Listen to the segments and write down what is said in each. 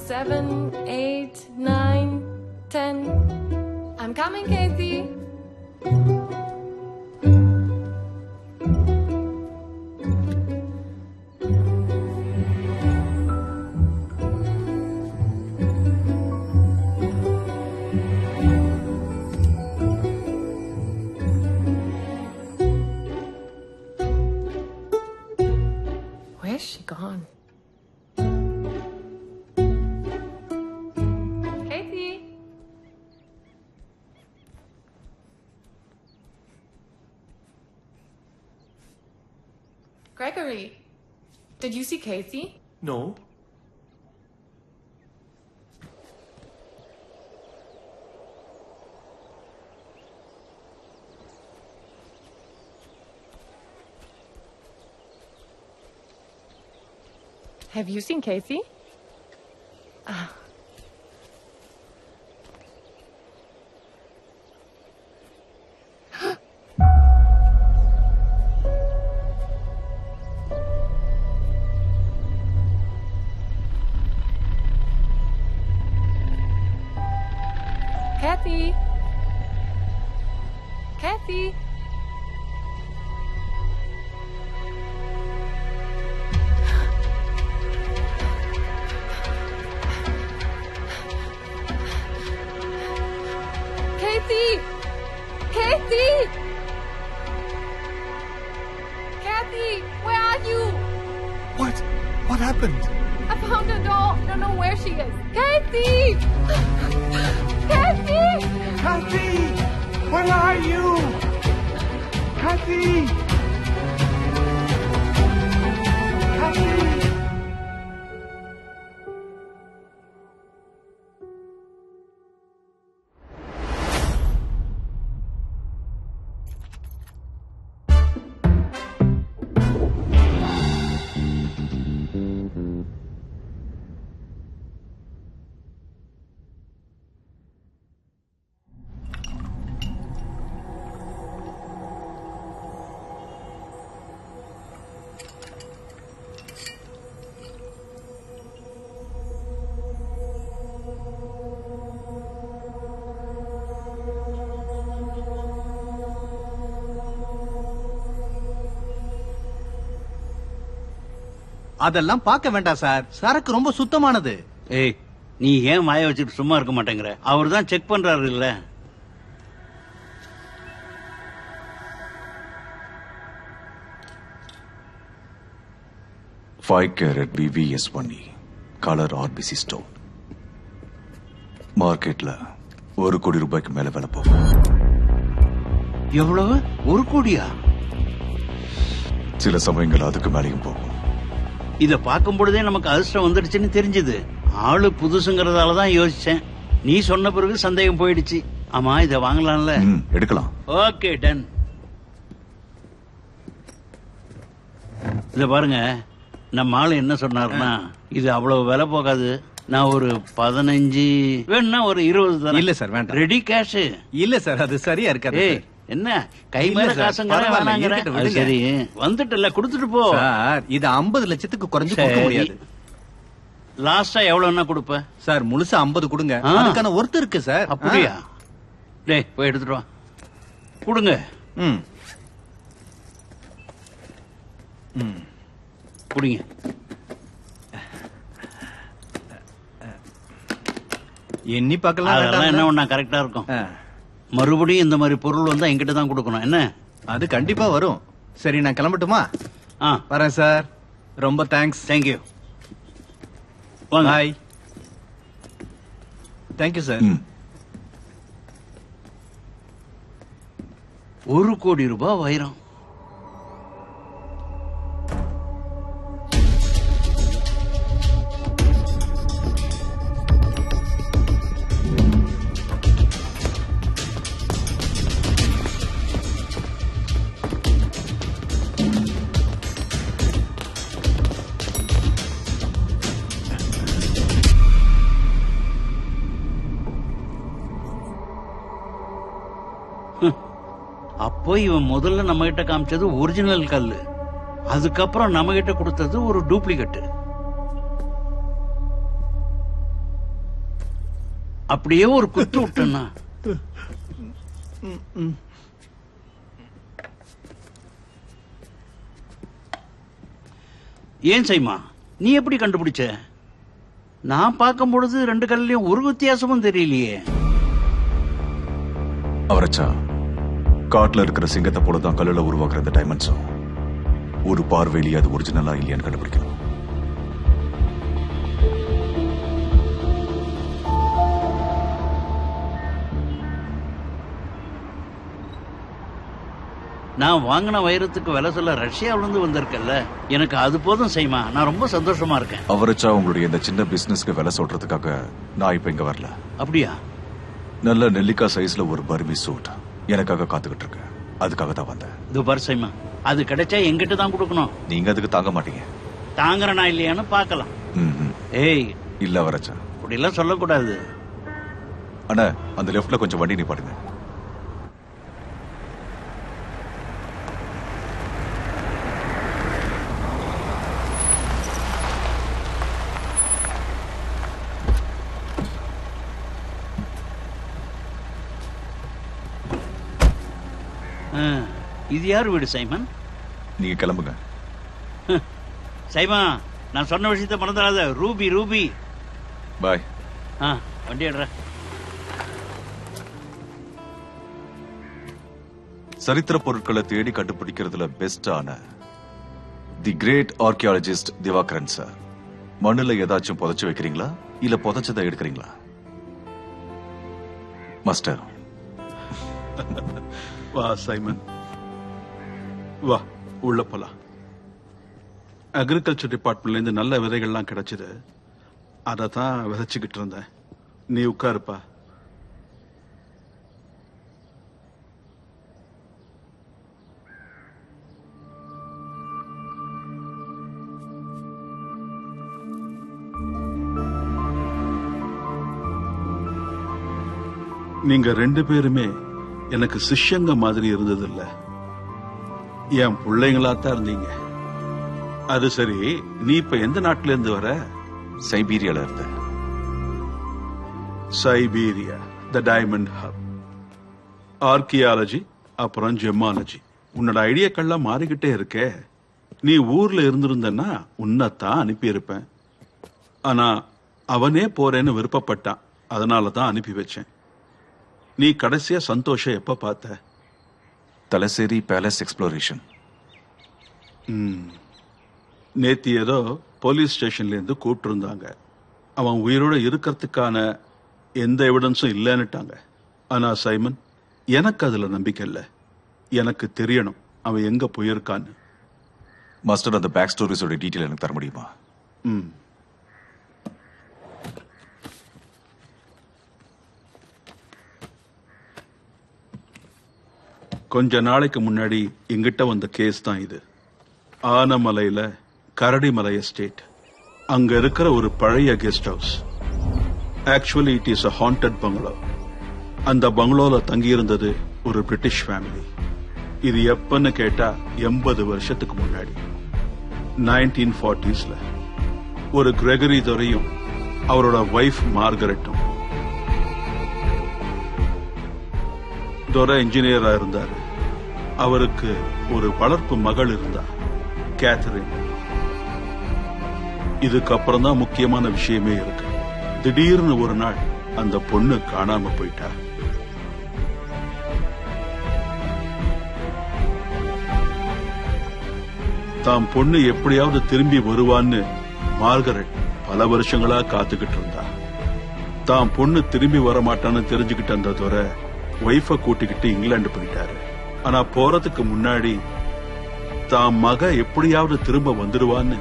7, 8, 9, 10. I'm coming, Casey. Where's she gone? Casey? Gregory, did you see Casey? No. Have you seen Casey? Kathy? Kathy? Kathy! Kathy! Kathy, where are you? What? What happened? I found her doll. Don't know where she is. Kathy! Kathy! Kathy! Where are you? Kathy! Kathy! அதெல்லாம் பார்க்க வேண்டாம் sir. சரக்கு ரொம்ப சுத்தமானது. ஏய், நீ ஏன் வாய வச்சுட்டு சும்மா இருக்க மாட்டேங்கிற? அவர் தான் செக் பண்றாரு இல்ல. Five carat BVS1E color RBC stone. மார்க்கெட்ல 1 கோடி ரூபாய்க்கு மேல விலை போகும். எவ்வளவு? 1 கோடியா? சில சமயங்கள் அதுக்கு மேலேயும் போகும். இத பார்க்கும் பொழுதே நமக்கு அதிர்ஷ்டம் வந்துடுச்சுன்னு தெரிஞ்சது. ஆளு புதுசுங்கிறதால தான் யோசிச்சேன். நீ சொன்ன பிறகு சந்தேகம் போயிடுச்சு. ஆமா, இத வாங்கலாம்ல? எடுக்கலாம். Okay, done. இத பாருங்க, நம்ம ஆளு என்ன சொன்னாருன்னா, இது அவ்வளவு விலை போகாது, நான் ஒரு 15 வேணும்னா ஒரு 20 தரேன். இல்ல சார், வேண்டாம். Ready cash? இல்ல சார், அது சரியா இருக்காது. என்ன கை மேல காசுங்க? சரி, வந்துட்டல, கொடுத்துட்டு போ சார். இது 50 லட்சத்துக்கு குறைஞ்சு கொடுக்க முடியாது. லாஸ்டா எவ்வளவுன்னா கொடுப்ப சார்? முழுசா 50 கொடுங்க. அதுக்கான ஒர்த் இருக்கு சார். அப்படியா? டேய், போய் எடுத்துட்டு வா. கொடுங்க. குடிங்க. எண்ணி பார்க்கலாம். அதெல்லாம் என்ன ஒண்ணா கரெக்டா இருக்கும். மறுபடியும் இந்த மாதிரி பொருள் வந்தா என்கிட்ட தான் கொடுக்கணும். என்ன? அது கண்டிப்பா வரும். சரி, நான் கிளம்பட்டுமா? வரேன் சார். ரொம்ப thanks. Thank you. Bye. Thank you sir. 1 கோடி ரூபாய் வைரம். அப்போ இவன் முதல்ல நம்ம கிட்ட காமிச்சது ஒரிஜினல் கல்லு, அதுக்கப்புறம் நம்ம கிட்ட கொடுத்தது ஒரு டூப்ளிகேட். அப்படியே ஒரு குத்து விட்டேன்னா ஏன் சைமா நீ எப்படி கண்டுபிடிச்ச? நான் பார்க்கும் பொழுது ரெண்டு கல்லையும் ஒரு வித்தியாசமும் தெரியலையே. அவரச்சா காட்டுல இருக்கிற சிங்கத்தை போலதான் கல்லுல உருவாக்குற இந்த டைமண்ட்ஸும் ஒரு பார்வையிலேயே அது ஒரிஜினலா இல்லையான்னு கண்டுபிடிக்கணும். நான் வாங்கின வைரத்துக்கு விலை சொல்ல ரஷ்யாவில இருந்து வந்திருக்கல, எனக்கு அது போதும் சைமா. நான் ரொம்ப சந்தோஷமா இருக்கேன். அவரச்சா உங்களுடைய இந்த சின்ன பிசினஸ்க்கு விலை சொல்றதுக்காக நான் இப்ப இங்க வரல. அப்படியா? நல்ல நெல்லிக்காய் சைஸ்ல ஒரு பர்மி சூட் எனக்காக காத்துக்கிட்டு இருக்கு. அதுக்காக தான் வந்தேன். இது பார் சைமா, அது கிடைச்சா எங்கிட்ட தான் கொடுக்கணும். நீங்க அதுக்கு தாங்க மாட்டீங்க. தாங்குறனா இல்லையான்னு பாக்கலாம். ஏய் இல்ல அவரச்சா, அப்படி எல்லாம் சொல்லக்கூடாது. அண்ணா அந்த லெஃப்ட்ல கொஞ்சம் வண்டி நிப்பாடுங்க. இது யார் வீடு சைமன்? நீங்க கிளம்புங்க. சைமா, நான் சொன்ன விஷயத்த மறந்துடாத. Ruby Ruby. பாய். வண்டி எடுற. சரித்திர பொருட்களை தேடி கண்டுபிடிக்கிறதுல பெஸ்டான the great archaeologist Divakaran sir. மண்ணுல ஏதாச்சும் புதைச்சு வைக்கிறீங்களா இல்ல புதைச்சதை எடுக்கிறீங்களா? மாஸ்டர். வா சைமன், வா உள்ள போலாம். அக்ரிகல்ச்சர் டிபார்ட்மெண்ட்ல இருந்து நல்ல விதைகள்லாம் கிடைச்சது. அதை தான் விதைச்சுக்கிட்டு இருந்தேன். நீ உட்காருப்பா. நீங்க ரெண்டு பேருமே எனக்கு சிஷ்யங்க மாதிரி இருந்தது இல்ல, என் பிள்ளைங்களாத்தான் இருந்தீங்க. அது சரி, நீ இப்ப எந்த நாட்டில இருந்து வர? சைபீரியால இருந்த. சைபீரியா, த டைமண்ட் ஹப். ஆர்கியாலஜி அப்புறம் ஜெமாலஜி. உன்னோட ஐடியாக்கள்லாம் மாறிக்கிட்டே இருக்கே. நீ ஊர்ல இருந்திருந்தன்னா உன்னைத்தான் அனுப்பி இருப்பேன். ஆனா அவனே போறேன்னு விருப்பப்பட்டான், அதனாலதான் அனுப்பி வச்சேன். நீ கடைசியா சந்தோஷ எப்ப பார்த்த? Thalassery palace exploration. நேத்தி ஏதோ போலீஸ் ஸ்டேஷன்ல இருந்து கூப்பிட்டு இருந்தாங்க. அவன் உயிரோட இருக்கிறதுக்கான எந்த எவிடன்ஸும் இல்லைன்னுட்டாங்க. ஆனா சைமன், எனக்கு அதுல நம்பிக்கை இல்ல. எனக்கு தெரியணும் அவன் எங்க போயிருக்கான்னு. மாஸ்டர், அந்த பேக் ஸ்டோரிஸோட டீட்டெயில் எனக்கு தர முடியுமா? கொஞ்ச நாளைக்கு முன்னாடி எங்கிட்ட வந்த கேஸ் தான் இது. ஆனமலையில கரடிமலை எஸ்டேட். அங்க இருக்கிற ஒரு பழைய guest house. Actually it is a haunted bungalow. அந்த பங்களோல தங்கியிருந்தது ஒரு பிரிட்டிஷ் ஃபேமிலி. இது எப்பன்னு கேட்டா 80 வருஷத்துக்கு முன்னாடி, 1940s. ஒரு கிரெகரி துரையும் அவரோட வைஃப் மார்கரெட்டும். துரை இன்ஜினியரா இருந்தாரு. அவருக்கு ஒரு வளர்ப்பு மகள் இருந்தா, கேத்தரின். இதுக்கப்புறம் தான் முக்கியமான விஷயமே இருக்கு. திடீர்னு ஒரு நாள் அந்த பொண்ணு காணாம போயிட்டா. தாம் பொண்ணு எப்படியாவது திரும்பி வருவான்னு மார்கரெட் பல வருஷங்களா காத்துக்கிட்டு இருந்தா. தாம் பொண்ணு திரும்பி வர மாட்டான்னு தெரிஞ்சுக்கிட்ட அந்த துரை ஒய்ஃப கூட்டிக்கிட்டு இங்கிலாந்து போயிட்டாரு. ஆனா போறதுக்கு முன்னாடி தாம் மக எப்படியாவது திரும்ப வந்துடுவான்னு,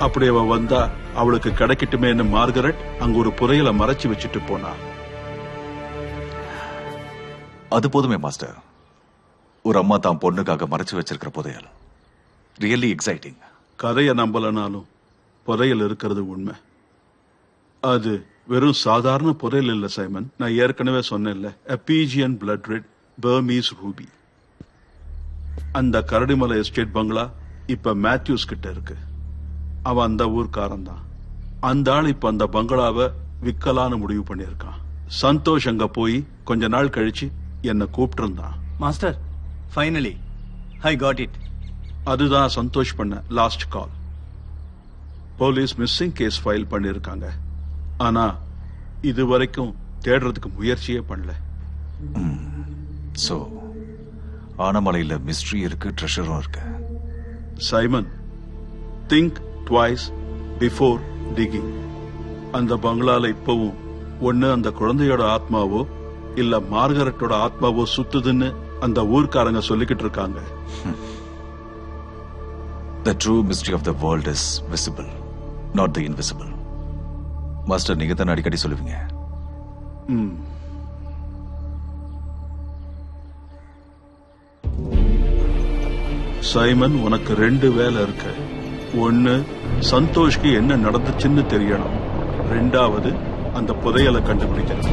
அப்படி அவ வந்தா அவளுக்கு கிடைக்கட்டுமே மார்கரெட் அங்க ஒரு புதையலை மறைச்சு வச்சுட்டு போனா. அது போதுமே மாஸ்டர். ஒரு அம்மா தான் பொண்ணுக்காக மறைச்சு வச்சிருக்கிற புதையல் ரியலி எக்ஸைட்டிங். கதையை நம்பலனாலும் புதையல் இருக்கிறது உண்மை. அது வெறும் சாதாரண புதையல் இல்ல சைமன். நான் ஏற்கனவே சொன்னேன்ல, எபீஜியன் பிளட் ரெட் பர்மீஸ் ரூபி. அந்த கரடிமலை எஸ்டேட் பங்களா இப்ப மேத்யூஸ் கிட்ட இருக்கு. அவன் அந்த ஊர்க்காரன் தான். அந்த ஆள் இப்ப அந்த பங்களாவை விக்கலான்னு முடிவு பண்ணியிருக்கான். சந்தோஷ் அங்க போய் கொஞ்ச நாள் கழிச்சு என்ன கூப்பிட்டு இருந்தான். Master finally I got it. அதுதான் சந்தோஷ் பண்ண last call. Police missing case file பண்ணிருக்காங்க. ஆனா இது வரைக்கும் தேடுறதுக்கு முயற்சியே பண்ணல. சோ ஆனமலையில மிஸ்ட்ரி இருக்கு, ட்ரெஷரும் இருக்கு. Simon, think twice before digging. அந்த பங்களால இப்பவும் ஒண்ணு அந்த குழந்தையோட ஆத்மாவோ இல்ல மார்கரெட்டோட ஆத்மாவோ சுத்துதுன்னு அந்த ஊர்க்காரங்க சொல்லிக்கிட்டு இருக்காங்க. The true mystery of the world is visible, not the invisible. Master, நீங்க தான் அடிக்கடி சொல்லுவீங்க. சைமன், உனக்கு 2 வேலை இருக்கு. ஒன்னு, சந்தோஷ்க்கு என்ன நடந்துச்சுன்னு தெரியணும். 2வது, அந்த புதையலை கண்டுபிடிக்கணும்.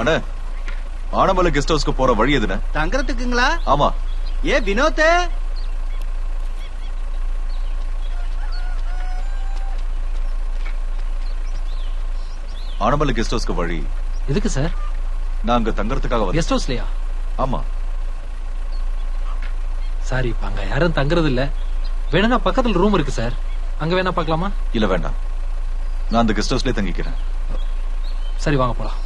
அண்ணா, ஆனமலை கெஸ்ட் ஹவுஸ்க்கு போற வழி எதுன? தங்கறதுக்குங்களா? ஆமா. ஏ வினோத், ஆனமலை கெஸ்ட் ஹவுஸ்க்கு வழி எதுக்கு சார்? நான் அங்க தங்கறதுக்காக கெஸ்ட் ஹவுஸ்லயா? ஆமா. சார், இப்ப அங்க யாரும் தங்குறது இல்ல. வேணுங்க பக்கத்துல ரூம் இருக்கு சார், அங்க வேணா பாக்கலாமா? இல்ல வேண்டாம், நான் அந்த கெஸ்ட் ஹவுஸ்லயே தங்கிக்கிறேன். சரி, வாங்க போலாம்.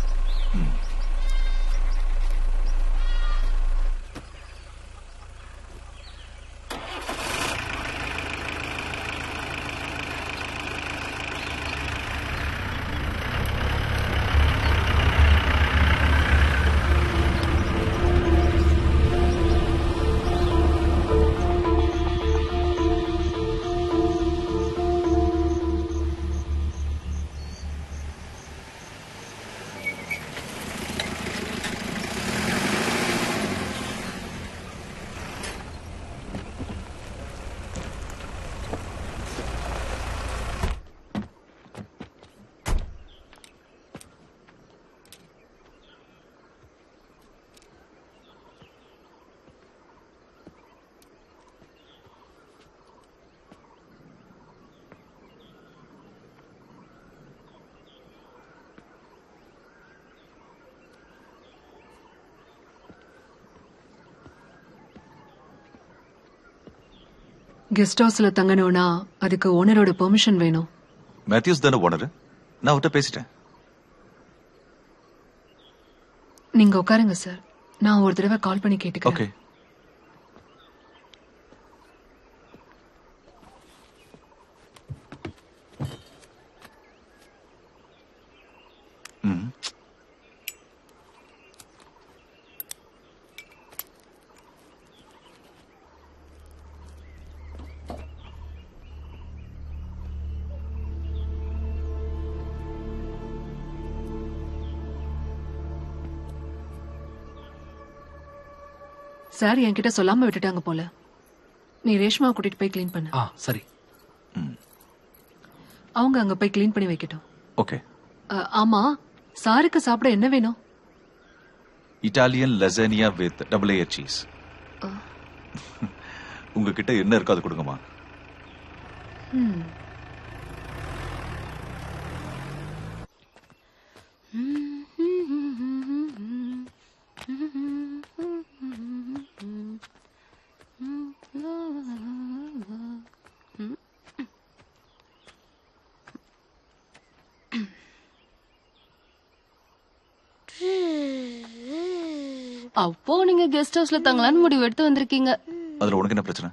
கெஸ்ட் ஹவுஸ்ல தங்கணும்னா அதுக்கு ஓனரோட பெர்மிஷன் வேணும். மேத்யூஸ் தானே ஓனர், நான் அவர்கிட்ட பேசிட்டேன். நீங்க உட்காருங்க சார், நான் ஒரு தடவை கால் பண்ணி கேட்டுக்கிறேன். ஓகே. சார் என்கிட்ட சொல்லாம விட்டுட்டாங்க போல. நீ ரேஷ்மாவை கூட்டிட்டு போய் கிளீன் பண்ணு. சரி. அவங்க அங்க போய் கிளீன் பண்ணி வைக்கட்டும். ஓகே. ஆமா, சாருக்கு சாப்பிட என்ன வேணும்? Italian lasagna with double layer cheese. உங்ககிட்ட என்ன இருக்கோ அது கொடுங்கம்மா. அப்போ நீங்க கெஸ்ட் ஹவுஸ்ல தங்கலான்னு முடிவு எடுத்து வந்திருக்கீங்க. அதுல உனக்கு என்ன பிரச்சனை?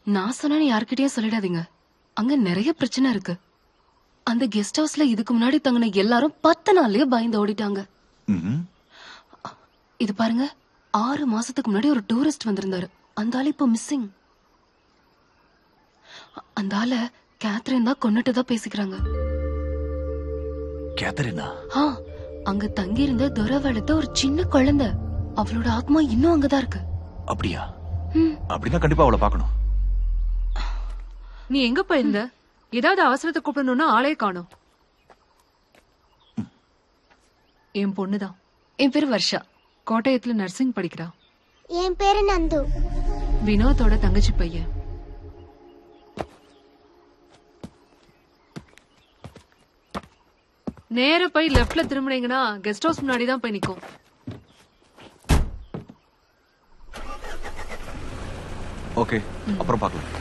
நான் சொன்னா யார்கிட்டயும் சொல்லிடாதீங்க, அங்க நிறைய பிரச்சனை இருக்கு. அந்த கெஸ்ட் ஹவுஸ்ல இதுக்கு முன்னாடி தங்கின எல்லாரும் 10 நாள்லயே பயந்து ஓடிட்டாங்க. இது பாருங்க, 6 மாசத்துக்கு முன்னாடி ஒரு டூரிஸ்ட் வந்திருந்தாரு. அந்த ஆள் இப்போ மிஸ்ஸிங். அந்த ஆள கேத்ரின் தான் கொன்னுட்டு தான் பேசிக்கிறாங்க. கேத்தரினா? அங்க தங்கி இருந்த துரை வளர்த்த ஒரு சின்ன குழந்தை, அவளோட ஆத்மா இன்னும் அங்கதான் இருக்கு. அப்படியா? அப்படின்னா கண்டிப்பா அவளை பார்க்கணும். நீ எங்க போயிருந்த? ஏதாவது அவசரத்தை கூப்பிடணும்னா ஆளே காணோம். என் பொண்ணுதான். என் பேரு வர்ஷா. கோட்டயத்துல நர்சிங் படிக்கிறா. என் பேரு நந்து. வினோத்தோட தங்கச்சி பையன். நேர போய் லெப்ட்ல திரும்பினீங்கன்னா கெஸ்ட் ஹவுஸ் முன்னாடி தான் போய் நிக்கும். ஓகே, அப்புறம் பார்க்கலாம்.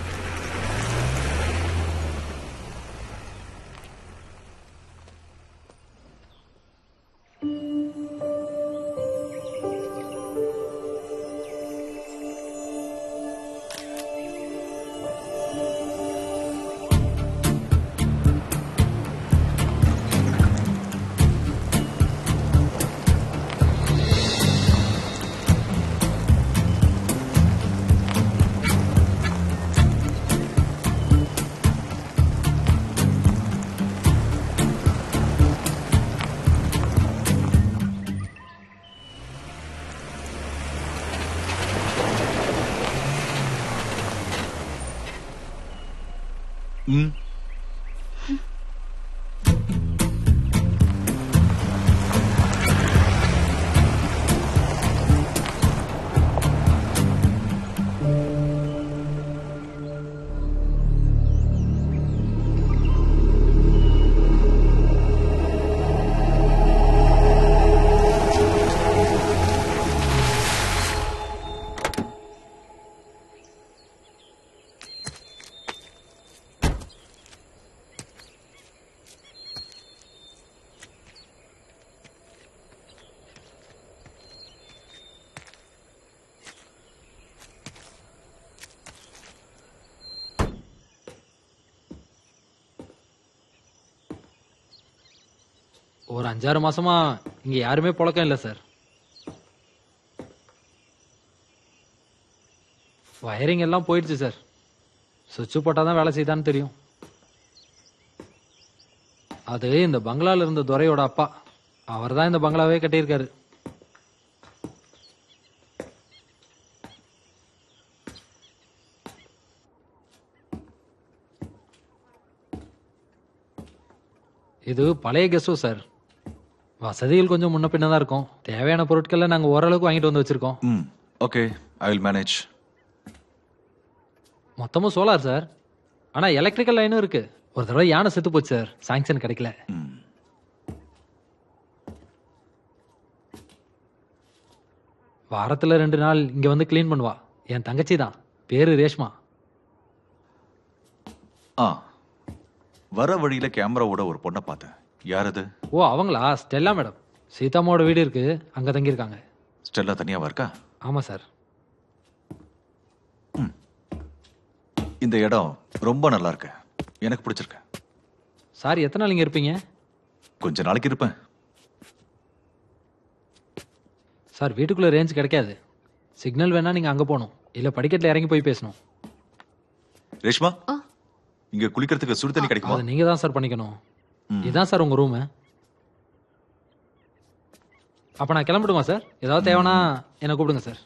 ஒரு 5-6 மாசமா இங்க யாருமே புழக்கம் இல்ல சார். வயரிங் எல்லாம் போயிடுச்சு சார். சுவிட்ச் போட்டாதான் வேலை செய்தான்னு தெரியும். அது இந்த பங்களால இருந்த துரையோட அப்பா. அவர் தான் இந்த பங்களாவே கட்டியிருக்காரு. இது பழைய கெஸ்ட் ஹவுஸ் சார். வசதிகள் கொஞ்சம் முன்ன பின்னதான் இருக்கும். தேவையான பொருட்களை நாங்க ஓரளவுக்கு வாங்கிட்டு வந்து வச்சிருக்கோம். Okay, I will manage. மொத்தமும் சோலார் சார். ஆனா எலக்ட்ரிக்கல் லைனும் இருக்கு. ஒரு தடவை யானை செத்து போச்சு சார், சாங்ஷன் கிடைக்கல. வாரத்துல 2 நாள் இங்க வந்து கிளீன் பண்ணுவா. என் தங்கச்சி தான், பேரு ரேஷ்மா. வர வழியில கேமராவோட ஒரு பொண்ணை பார்த்தேன். யார் அது? ஓ, அவங்களா? Stella madam. சீதாமாவோட வீடு இருக்கு, அங்க தங்கியிருக்காங்க. ஸ்டெல்லா தனியாவா இருக்கா? ஆமா சார். இந்த இடம் ரொம்ப நல்லா இருக்கு, எனக்கு பிடிச்சிருக்கு. சார், எத்தனை நாள் இங்க இருப்பீங்க? கொஞ்ச நாளைக்கு இருப்பேன். சார், வீட்டுக்குள்ள ரேஞ்ச் கிடைக்காது. சிக்னல் வேணா நீங்க அங்க போகணும், இல்ல படிக்கட்டுல இறங்கி போய் பேசணும். ரேஷ்மா, இங்க குளிக்கிறதுக்கு சுடு தண்ணி கிடைக்குமா? அது நீங்க தான் சார் பண்ணிக்கணும். இதான் சார் உங்க ரூம். அப்ப நான் கிளம்பட்டுமா சார்? ஏதாவது தேவைன்னா என்ன கூப்பிடுங்க sir.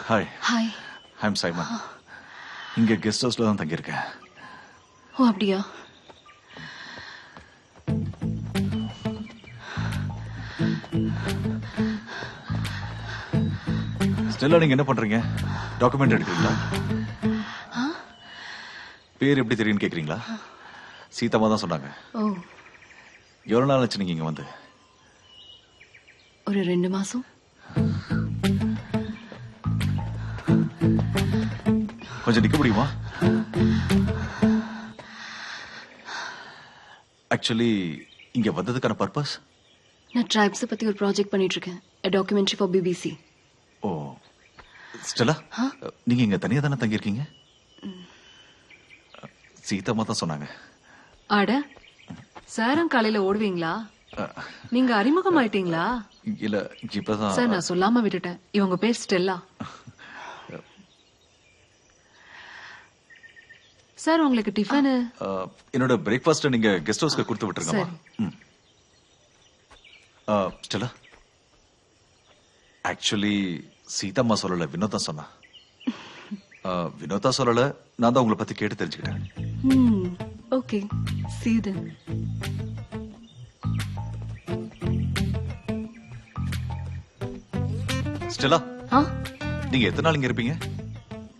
Hi hi. I'm Simon. இங்க கெஸ்ட் ஹவுஸ்ல தான் தங்கியிருக்கேன். ஓ அப்படியா? ஸ்டெல்லா, நீங்க என்ன பண்றீங்க? டாக்குமெண்ட் எடுக்கிறீங்களா? பேர் எப்படி தெரியும்னு கேக்குறீங்களா? சீதாமா தான் சொன்னாங்க. ஓ, எவ்வளவு நாள் ஆச்சு நீங்க இங்க வந்து? ஒரு 2 மாசம். கொஞ்சம் நிக்க முடியுமா? ஆக்சுவலி இங்க வந்ததுக்கான பர்பஸ்? நான் ட்ரைப்ஸ் பத்தி ஒரு ப்ராஜெக்ட் பண்ணிட்டு இருக்கேன். A documentary for BBC. Oh, Stella, நீங்க இங்க தனியா தானே தங்கியிருக்கீங்க? சீதாமா தான் சொன்னாங்க. அட, சாரும் காலையில ஓடுவீங்களா? நீங்க அறிமுகம் ஆயிட்டீங்களா? இல்ல, இப்பதான். சார், நான் சொல்லாம விட்டுட்டேன். இவங்க பேர் ஸ்டெல்லா. சார், உங்களுக்கு டிஃபன்? என்னோட பிரேக்ஃபாஸ்ட் நீங்க கெஸ்ட் ஹவுஸ்க்கு கொடுத்து விட்டுருங்கம்மா. ஸ்டெல்லா, ஆக்சுவலி சீதாம்மா சொல்லல, வினோதா சொன்னா. வினோதா சொல்லல, நான் தான் உங்களை பத்தி கேட்டு தெரிஞ்சுக்கிட்டேன். Okay, see you then. Stella, நீங்க எத்தனை நாள் இங்க இருப்பீங்க?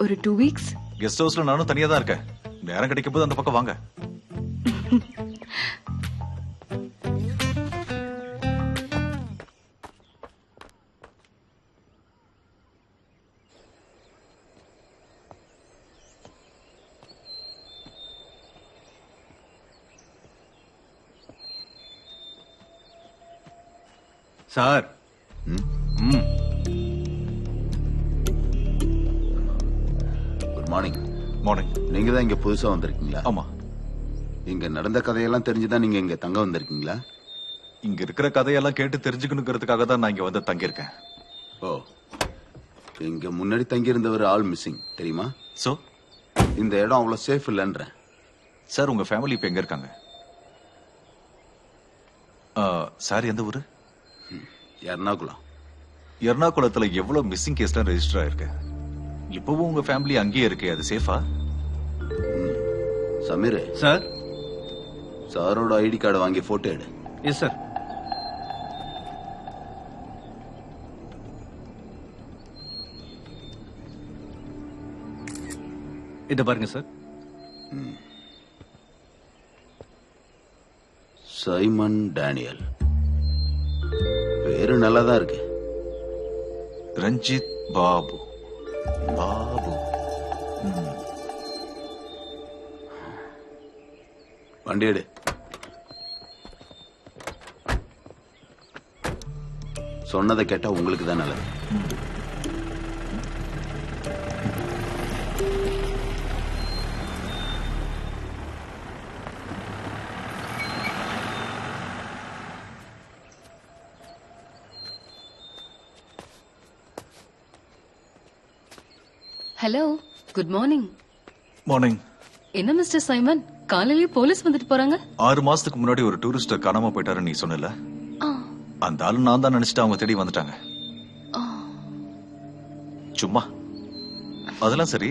ஒரு 2 weeks. கெஸ்ட் ஹவுஸ்ல நானும் தனியா தான் இருக்கேன். நேரம் கிடைக்கும் போது அந்த பக்கம் வாங்க. சார். Good morning. மார்னிங். நீங்க தான் இங்க புதுசா வந்திருக்கீங்களா? ஆமா. இங்க நடந்த கதையெல்லாம் தெரிஞ்சுதான் நீங்க இங்க தங்க வந்திருக்கீங்களா? இங்க இருக்கிற கதையெல்லாம் கேட்டு தெரிஞ்சுக்கணுங்கிறதுக்காக தான் நான் இங்க வந்து தங்கியிருக்கேன். ஓ, இங்க முன்னாடி தங்கி இருந்தவர் ஆள் மிஸ்ஸிங் தெரியுமா? சோ இந்த இடம் அவ்வளவு சேஃப் இல்லன்றேன். சார், உங்க ஃபேமிலி இப்ப எங்க இருக்காங்க? சார், எந்த ஊரு? எர்ணாகுளம். எர்ணாகுளத்துல எவ்வளவு மிஸ்ஸிங் கேஸ்லாம் ரெஜிஸ்டர் ஆயிருக்கு. இப்பவும் உங்க ஃபேமிலி அங்கேயே இருக்கு. அது சேஃபா? சமீர் சார், சாரோட ஐடி கார்டு வாங்கி போட்டோ எடு. Yes sir. இத பாருங்க சார். சைமன் டேனியல் பேரு நல்லாதான் இருக்கு. ரஞ்சித் பாபு. பாபு. வண்டி எடு. சொன்னதை கேட்டா உங்களுக்கு தான் நல்லது. Hello, good morning. மார்னிங். என்ன மிஸ்டர் சைமன், காலையிலேயே போலீஸ் வந்துட்டு போறாங்க? 6 மாசத்துக்கு முன்னாடி ஒரு டூரிஸ்ட் காணாம போயிட்டாரு நீ சொன்னல. அந்த ஆளு நான் தான் நினைச்சிட்டு அவங்க தேடி வந்துட்டாங்க. சும்மா. அதெல்லாம் சரி,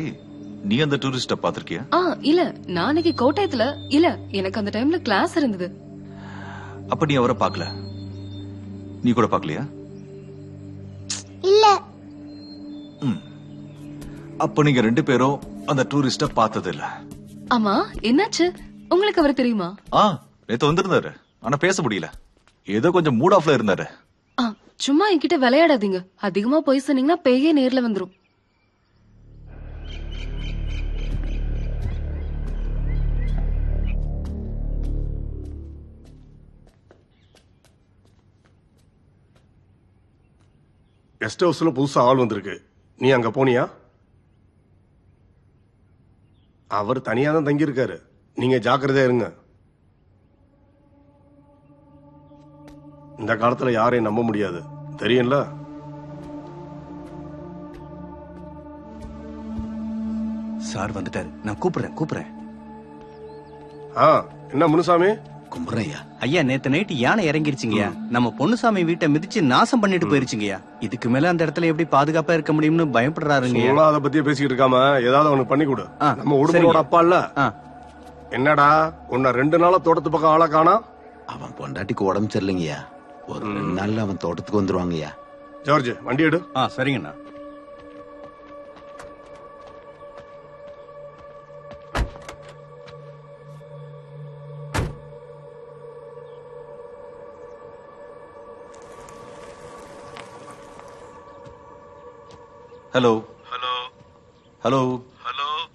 நீ அந்த டூரிஸ்ட பாத்திருக்கியா? இல்ல, நான் அன்னைக்கு கோட்டயத்துல இல்ல, எனக்கு அந்த டைம்ல கிளாஸ் இருந்தது. அப்ப நீ அவரை பாக்கல? நீ கூட பாக்கலையா? இல்ல. அப்ப நீங்க 2 பேரும் அந்த டூரிஸ்ட பார்த்தது இல்ல. ஆமா, என்னாச்சு? உங்களுக்கு அவர் தெரியுமா? நேத்து வந்திருந்தாரு, ஆனா பேச முடியல. ஏதோ கொஞ்சம் மூட் ஆஃப்ல இருந்தாரு. சும்மா என்கிட்ட விளையாடாதீங்க. அதிகமா போய் சொன்னீங்கன்னா பேயே நேர்ல வந்துரும். கெஸ்ட் ஹவுஸ்ல புதுசா ஆள் வந்திருக்கு. நீ அங்க போனியா? அவர் தனியா தான் தங்கியிருக்காரு. நீங்க ஜாக்கிரதையா இருங்க. இந்த காலத்துல யாரையும் நம்ப முடியாது, தெரியும்ல? சார் வந்துட்டாரு, நான் கூப்பிடுறேன். என்ன முனுசாமி? கும்பிட்றையா? ஐயா, நேத்து நைட்டு யானை இறங்கிருச்சுங்கய்யா. நம்ம பொன்னுசாமி வீட்டை மிதிச்சு நாசம் பண்ணிட்டு போயிருச்சுங்கய்யா. இதுக்கு மேல அந்த இடத்துல எப்படி பாதுகாப்பா இருக்க முடியும்னு பயப்படுறாருங்க. அதை பத்தியே பேசிக்கிட்டு இருக்காம ஏதாவது அவனுக்கு பண்ணி கொடு. நம்ம உடுமலோட அப்பா இல்ல? என்னடா உன்னை 2 நாளா தோட்டத்து பக்கம் ஆளா காணா? அவன் பொண்டாட்டிக்கு உடம்பு சரியில்லைங்கய்யா. ஒரு 2 நாள்ல அவன் தோட்டத்துக்கு வந்துருவாங்கய்யா. ஜார்ஜ், வண்டி எடு. சரிங்கண்ணா. Hello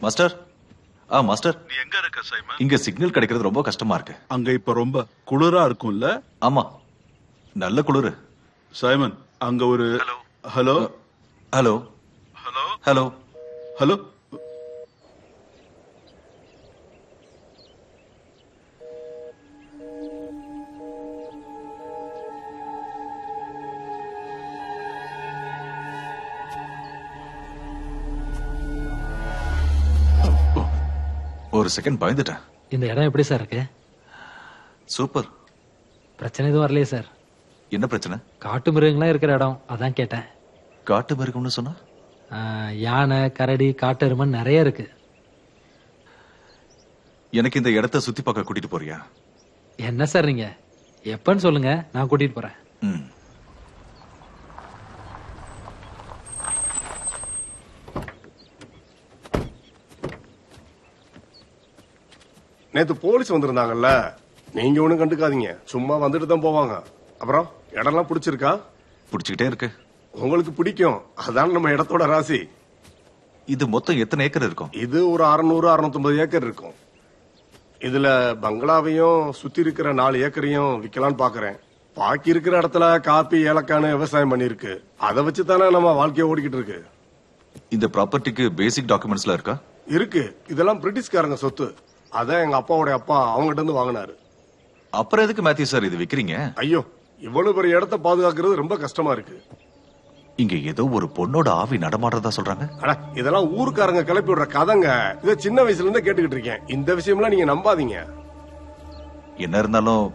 master. மாஸ்டர், நீ எங்க இருக்க சைமன்? இங்க சிக்னல் கிடைக்கிறது ரொம்ப கஷ்டமா இருக்கு. அங்க இப்ப ரொம்ப குளிரா இருக்கும்ல? ஆமா, நல்ல குளிரு. சைமன், அங்க ஒரு hello hello hello hello hello ஒரு செகண்ட் பயந்துட்டேன். இந்த இடம் எப்படி சார் இருக்கு? சூப்பர். பிரச்சனை எதுவும் வரலையே சார்? என்ன பிரச்சனை? காட்டு மிருகங்களாம் இருக்கிற இடம், அதான் கேட்டேன். காட்டு மிருகம்னு சொன்னா? யானை, கரடி, காட்டெருமன் நிறைய இருக்கு. எனக்கு இந்த இடத்த சுத்தி பார்க்க கூட்டிட்டு போறியா? என்ன சார் நீங்க, எப்பன்னு சொல்லுங்க, நான் கூட்டிட்டு போறேன். நேத்து போலீஸ் வந்திருந்தாங்கல்ல, நீங்க ஒண்ணும் கண்டுக்காதீங்க, சும்மா வந்துட்டு தான் போவாங்க. அப்புறம் இடம்லாம் பிடிச்சிருக்கா? பிடிச்சுக்கிட்டே இருக்கு. உங்களுக்கு பிடிக்கும், அதான் நம்ம இடத்தோட ராசி. இது மொத்தம் எத்தனை ஏக்கர் இருக்கும்? இது ஒரு 600-650 ஏக்கர் இருக்கும். இதுல பங்களாவையும் சுத்தி இருக்கிற 4 ஏக்கரையும் விக்கலான்னு பாக்குறேன். பாக்கி இருக்கிற இடத்துல காப்பி, ஏலக்கான்னு விவசாயம் பண்ணிருக்கு. அதை வச்சு தானே நம்ம வாழ்க்கைய ஓடிக்கிட்டு இருக்கு. இந்த ப்ராப்பர்ட்டிக்கு பேசிக் டாக்குமெண்ட்ஸ்லாம் இருக்கா? இருக்கு. இதெல்லாம் பிரிட்டிஷ்காரங்க சொத்து. அதான் எங்க அப்பாவோட அப்பா அவங்ககிட்ட இருந்து வாங்கினாரு. அப்புறம் எதுக்கு மேத்யூ சார் இது விக்கிறீங்க? ஐயோ, இவ்வளவு பெரிய இடத்த பாதுகாக்கிறது ரொம்ப கஷ்டமா இருக்கு. இங்க ஏதோ ஒரு பொண்ணோட ஆவி நடமாடுறதா சொல்றாங்க. இதெல்லாம் ஊருக்காரங்க கிளப்பி விடுற கதைங்க. இதை சின்ன வயசுல இருந்தே கேட்டுக்கிட்டு இருக்கேன். இந்த விஷயம்லாம் நீங்க நம்பாதீங்க. என்ன இருந்தாலும்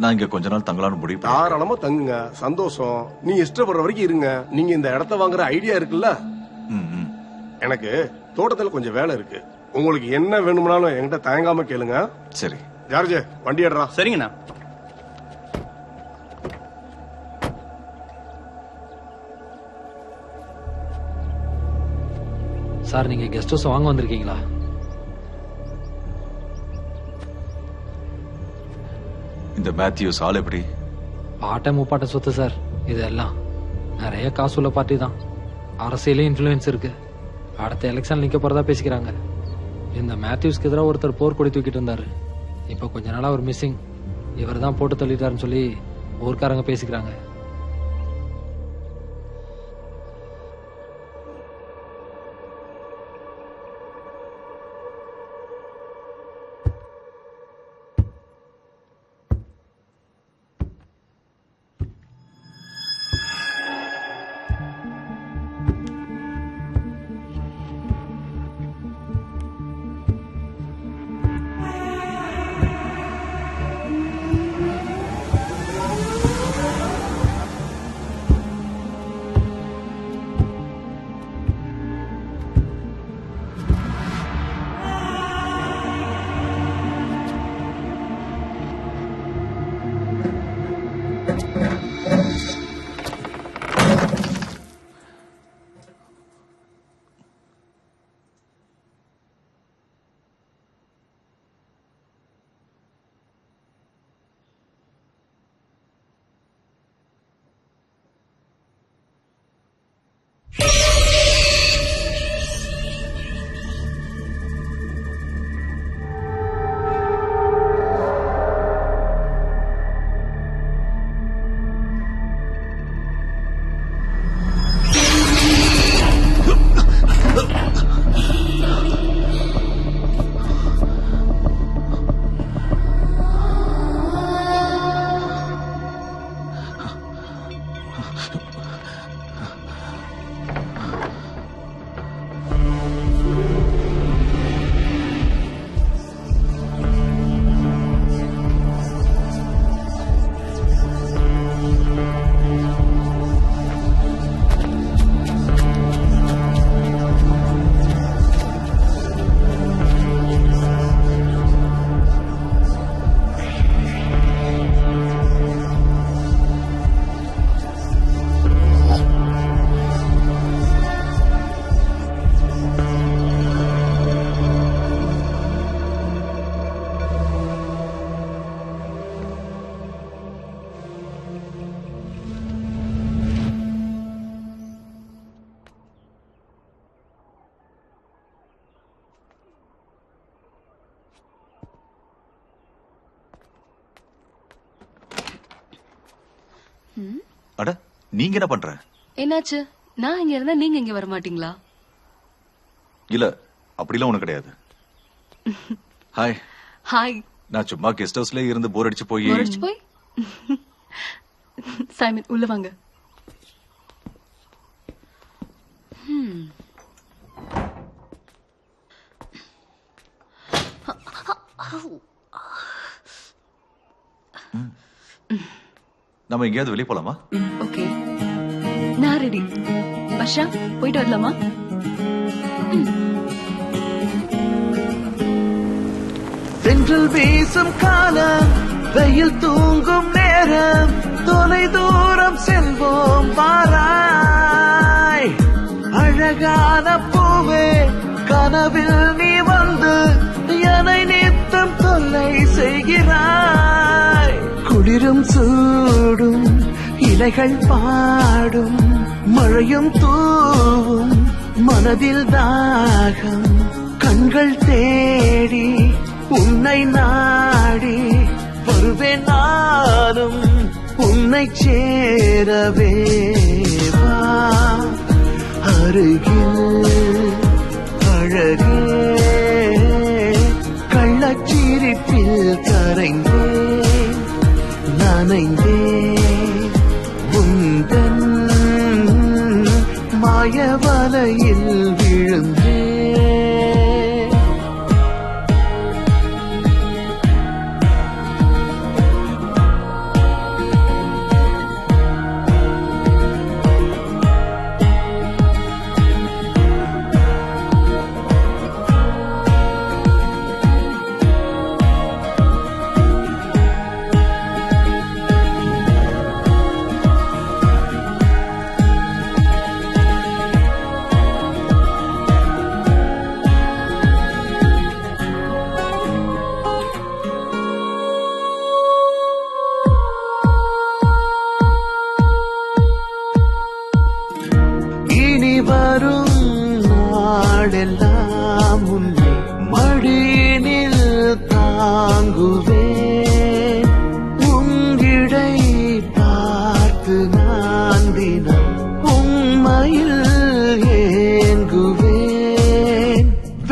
நான் இங்க கொஞ்ச நாள் தங்கலாம்னு முடிவு பண்ணேன். தாராளமா தங்குங்க, சந்தோஷம். நீங்க இஷ்டப்படுற வரைக்கும் இருங்க. நீங்க இந்த இடத்த வாங்குற ஐடியா இருக்குல்ல? எனக்கு தோட்டத்துல கொஞ்சம் வேலை இருக்கு. உங்களுக்கு என்ன வேணும்னாலும் என்கிட்ட தயங்காம கேளுங்க. சரி ஜார்ஜ், வண்டி எடுறா. சரிங்கண்ணா. சார், நீங்க கெஸ்ட் ஹவுஸ் வாங்க வந்திருக்கீங்களா? இந்த மேத்யூஸ் ஆள் எப்படி? பாட்ட முப்பாட்ட சொத்து சார். இதெல்லாம் நிறைய காசுள்ள பார்ட்டி தான். அரசியலே இன்ஃபுளுன்ஸ் இருக்கு. அடுத்த எலெக்ஷன் நிக்க போறதா பேசிக்கிறாங்க. இந்த மேத்யூஸ்க்கு எதிராக ஒருத்தர் போர் கொடி தூக்கிட்டு இருந்தாரு. இப்போ கொஞ்ச நாளா ஒரு மிஸ்ஸிங். இவர் தான் போட்டு தள்ளிட்டாருன்னு சொல்லி ஊர்க்காரங்க பேசிக்கிறாங்க. அட நீங்க என்ன பண்ற? என்னாச்சு? நான் இங்க இருந்தா நீங்க இங்க வர மாட்டீங்களா? இல்ல அப்படிலாம் ஒண்ணு கிடையாது. ஹாய். ஹாய். நான் சும்மா கெஸ்ட் ஹவுஸ்ல இருந்து போர் அடிச்சு போய் சைமன் உள்ள வாங்க. நம்ம எங்கேயாவது வெளியே போலாமா? ஓகே, நான் ரெடி. வர்ஷா, போயிட்டு வரலாமா? தென்றல் வீசும் காலம், வெயில் தூங்கும் நேரம், தொலை தூரம் செல்வோம் பாராய். அழகான பூவே, கனவில் நீ வந்து என்னை நித்தம் தொல்லை செய்கிறாய். குளிரும் சூடும் இலைகள் பாடும், மழையும் தூவும் மனதில் தாகம். கண்கள் தேடி உன்னை நாடி வருவேன் நானும் உன்னை சேரவே. வா அருகில் அழகே, கள்ளச்சிரிப்பில் கரைந்தேன் நனைந்தேன் உந்தன் மாயவலையில் விழுந்தேன். எல்லாம் உன்னை மடியினில் தாங்குவேன். உங்கிடை பார்த்து நான் தினம் உண்மையில் ஏங்குவேன்.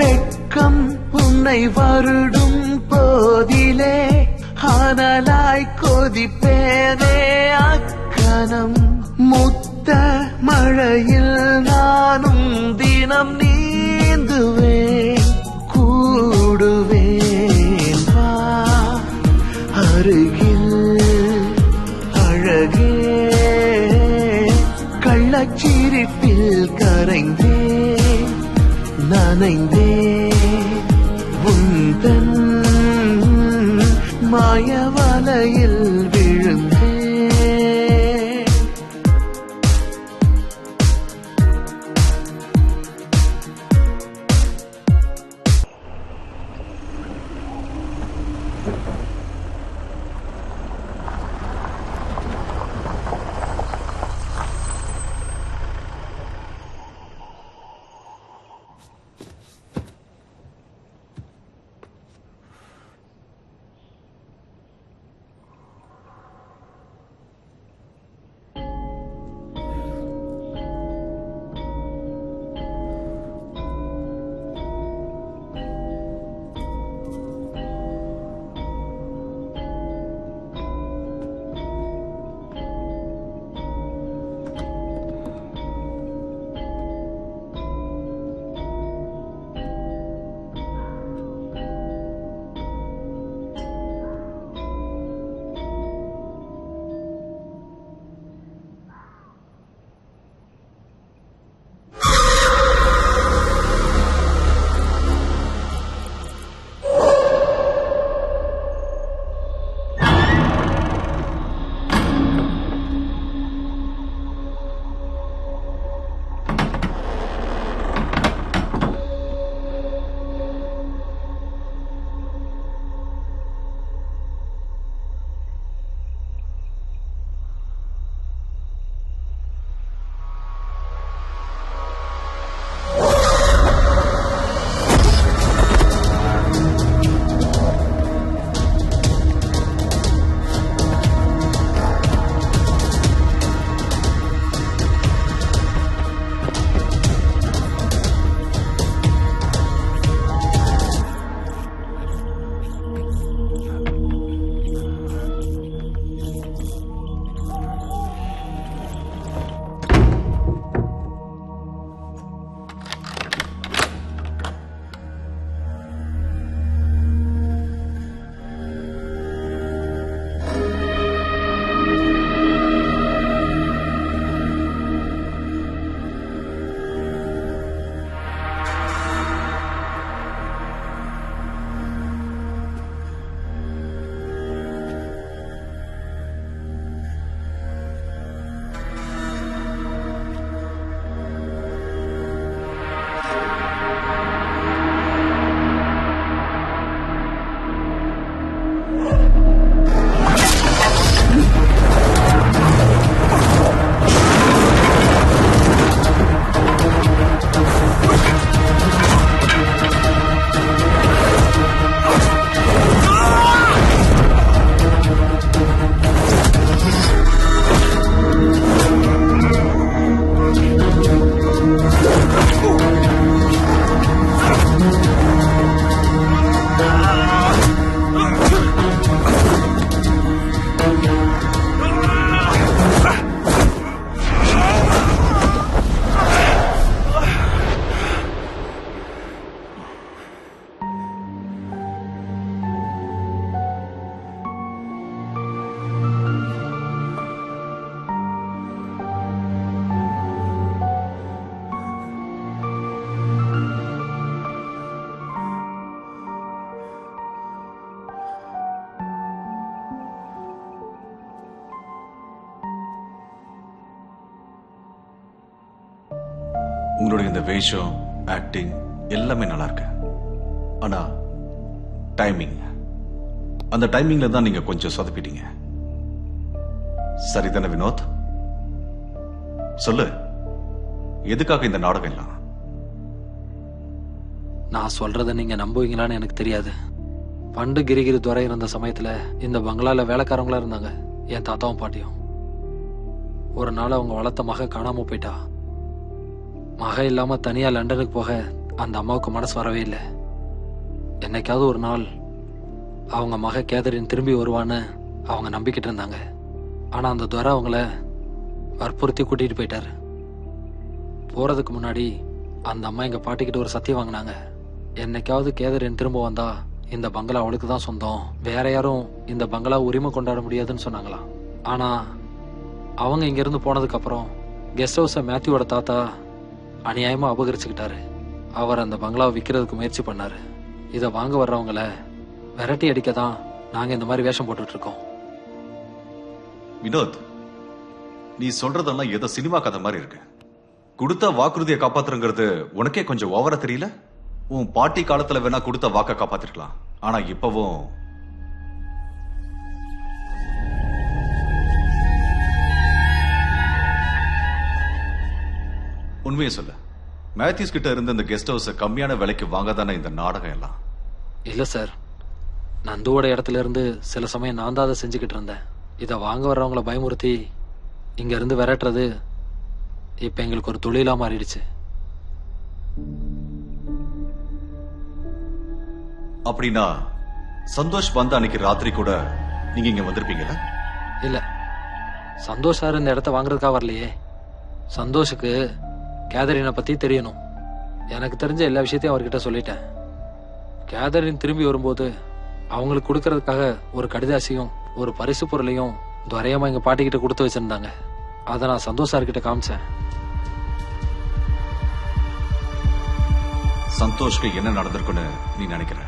வெட்கம் உன்னை வருடும் போதிலே ஆனலாய் கொதிப்பேனே அக்கணம். முத்த மழையில் நானும் தினம் நீந்துவேன் கூடுவேன். வா அருகில் அழகே, கள்ளச்சிரிப்பில் கரைந்தேன் நனைந்தேன் உந்தன் மாயவலையில் விழுந்தேன். உங்களுடைய இந்த வேஷம், ஆக்டிங் எல்லாமே நல்லா இருக்கு. ஆனா டைமிங், அந்த டைமிங்ல தான் நீங்க கொஞ்சம் சொதப்பிட்டீங்க. சரிதானே வினோத்? சொல்லு, எதுக்காக இந்த நாடகம் எல்லாம்? நான் சொல்றத நீங்க நம்புவீங்களான்னு எனக்கு தெரியாது. பண்டு கிரிகிரி துறை இருந்த சமயத்துல இந்த பங்களால வேலைக்காரங்களா இருந்தாங்க என் தாத்தாவும் பாட்டியும். ஒரு நாள் அவங்க வளர்த்த மக காணாம போயிட்டா. மக இல்லாம தனியா லண்டனுக்கு போக அந்த அம்மாவுக்கு மனசு வரவே இல்லை. என்னைக்காவது ஒரு நாள் அவங்க மக கேதரின் திரும்பி வருவான்னு அவங்க நம்பிக்கிட்டு இருந்தாங்க. ஆனா அந்த துரை அவங்கள வற்புறுத்தி கூட்டிட்டு போயிட்டாரு. போறதுக்கு முன்னாடி அந்த அம்மா எங்க பாட்டிக்கிட்ட ஒரு சத்தியம் வாங்கினாங்க. என்னைக்காவது கேதரின் திரும்ப வந்தா இந்த பங்களா அவளுக்கு தான் சொந்தம், வேற யாரும் இந்த பங்களா உரிமை கொண்டாட முடியாதுன்னு சொன்னாங்களாம். ஆனா அவங்க இங்க இருந்து போனதுக்கு அப்புறம் கெஸ்ட் ஹவுஸ மேத்யூவோட தாத்தா அநியாயமா அபகரிச்சுக்கிட்டாரு. அவர் அந்த பங்களாவை விற்கிறதுக்கு முயற்சி பண்ணாரு. இதை வாங்க வர்றவங்கள விரட்டி அடிக்க தான் நாங்க இந்த மாதிரி வேஷம் போட்டுட்டு இருக்கோம். வினோத், நீ சொல்றதெல்லாம் ஏதோ சினிமா கதை மாதிரி இருக்கு. கொடுத்த வாக்குறுதியை காப்பாத்துறங்கிறது உனக்கே கொஞ்சம் ஓவரா தெரியல? உன் பாட்டி காலத்துல வேணா கொடுத்த வாக்க காப்பாத்திருக்கலாம். ஆனா இப்பவும் உண்மையை சொல்ல, மேத்யூஸ் கிட்ட இருந்த இந்த கெஸ்ட் ஹவுஸ் கம்மியான விலைக்கு வாங்கதானே இந்த நாடகம் எல்லாம்? இல்ல சார், நந்துவோட இடத்துல இருந்து சில சமயம் நான் தான் அதை செஞ்சுக்கிட்டு இருந்தேன். இதை வாங்க வர்றவங்கள பயமுறுத்தி இங்க இருந்து விரட்டுறது இப்ப எங்களுக்கு ஒரு தொழிலா மாறிடுச்சு. அப்படின்னா சந்தோஷ் வந்த அன்னைக்கு ராத்திரி கூட நீங்க இங்க வந்திருப்பீங்களா? இல்ல, சந்தோஷ் சார் இந்த இடத்த வாங்குறதுக்காக வரலையே. சந்தோஷுக்கு கேதரினை பத்தி தெரியணும். எனக்கு தெரிஞ்ச எல்லா விஷயத்தையும் அவர்கிட்ட சொல்லிட்டேன். கேதரின் திரும்பி வரும்போது அவங்களுக்கு கொடுக்கறதுக்காக ஒரு கடிதாசியும் ஒரு பரிசு பொருளையும் துரையமா எங்க பாட்டிக்கிட்ட கொடுத்து வச்சிருந்தாங்க. அதை நான் சந்தோஷ் சார்கிட்ட காமிச்சேன். சந்தோஷ்க்கு என்ன நடந்திருக்குன்னு நீ நினைக்கிற?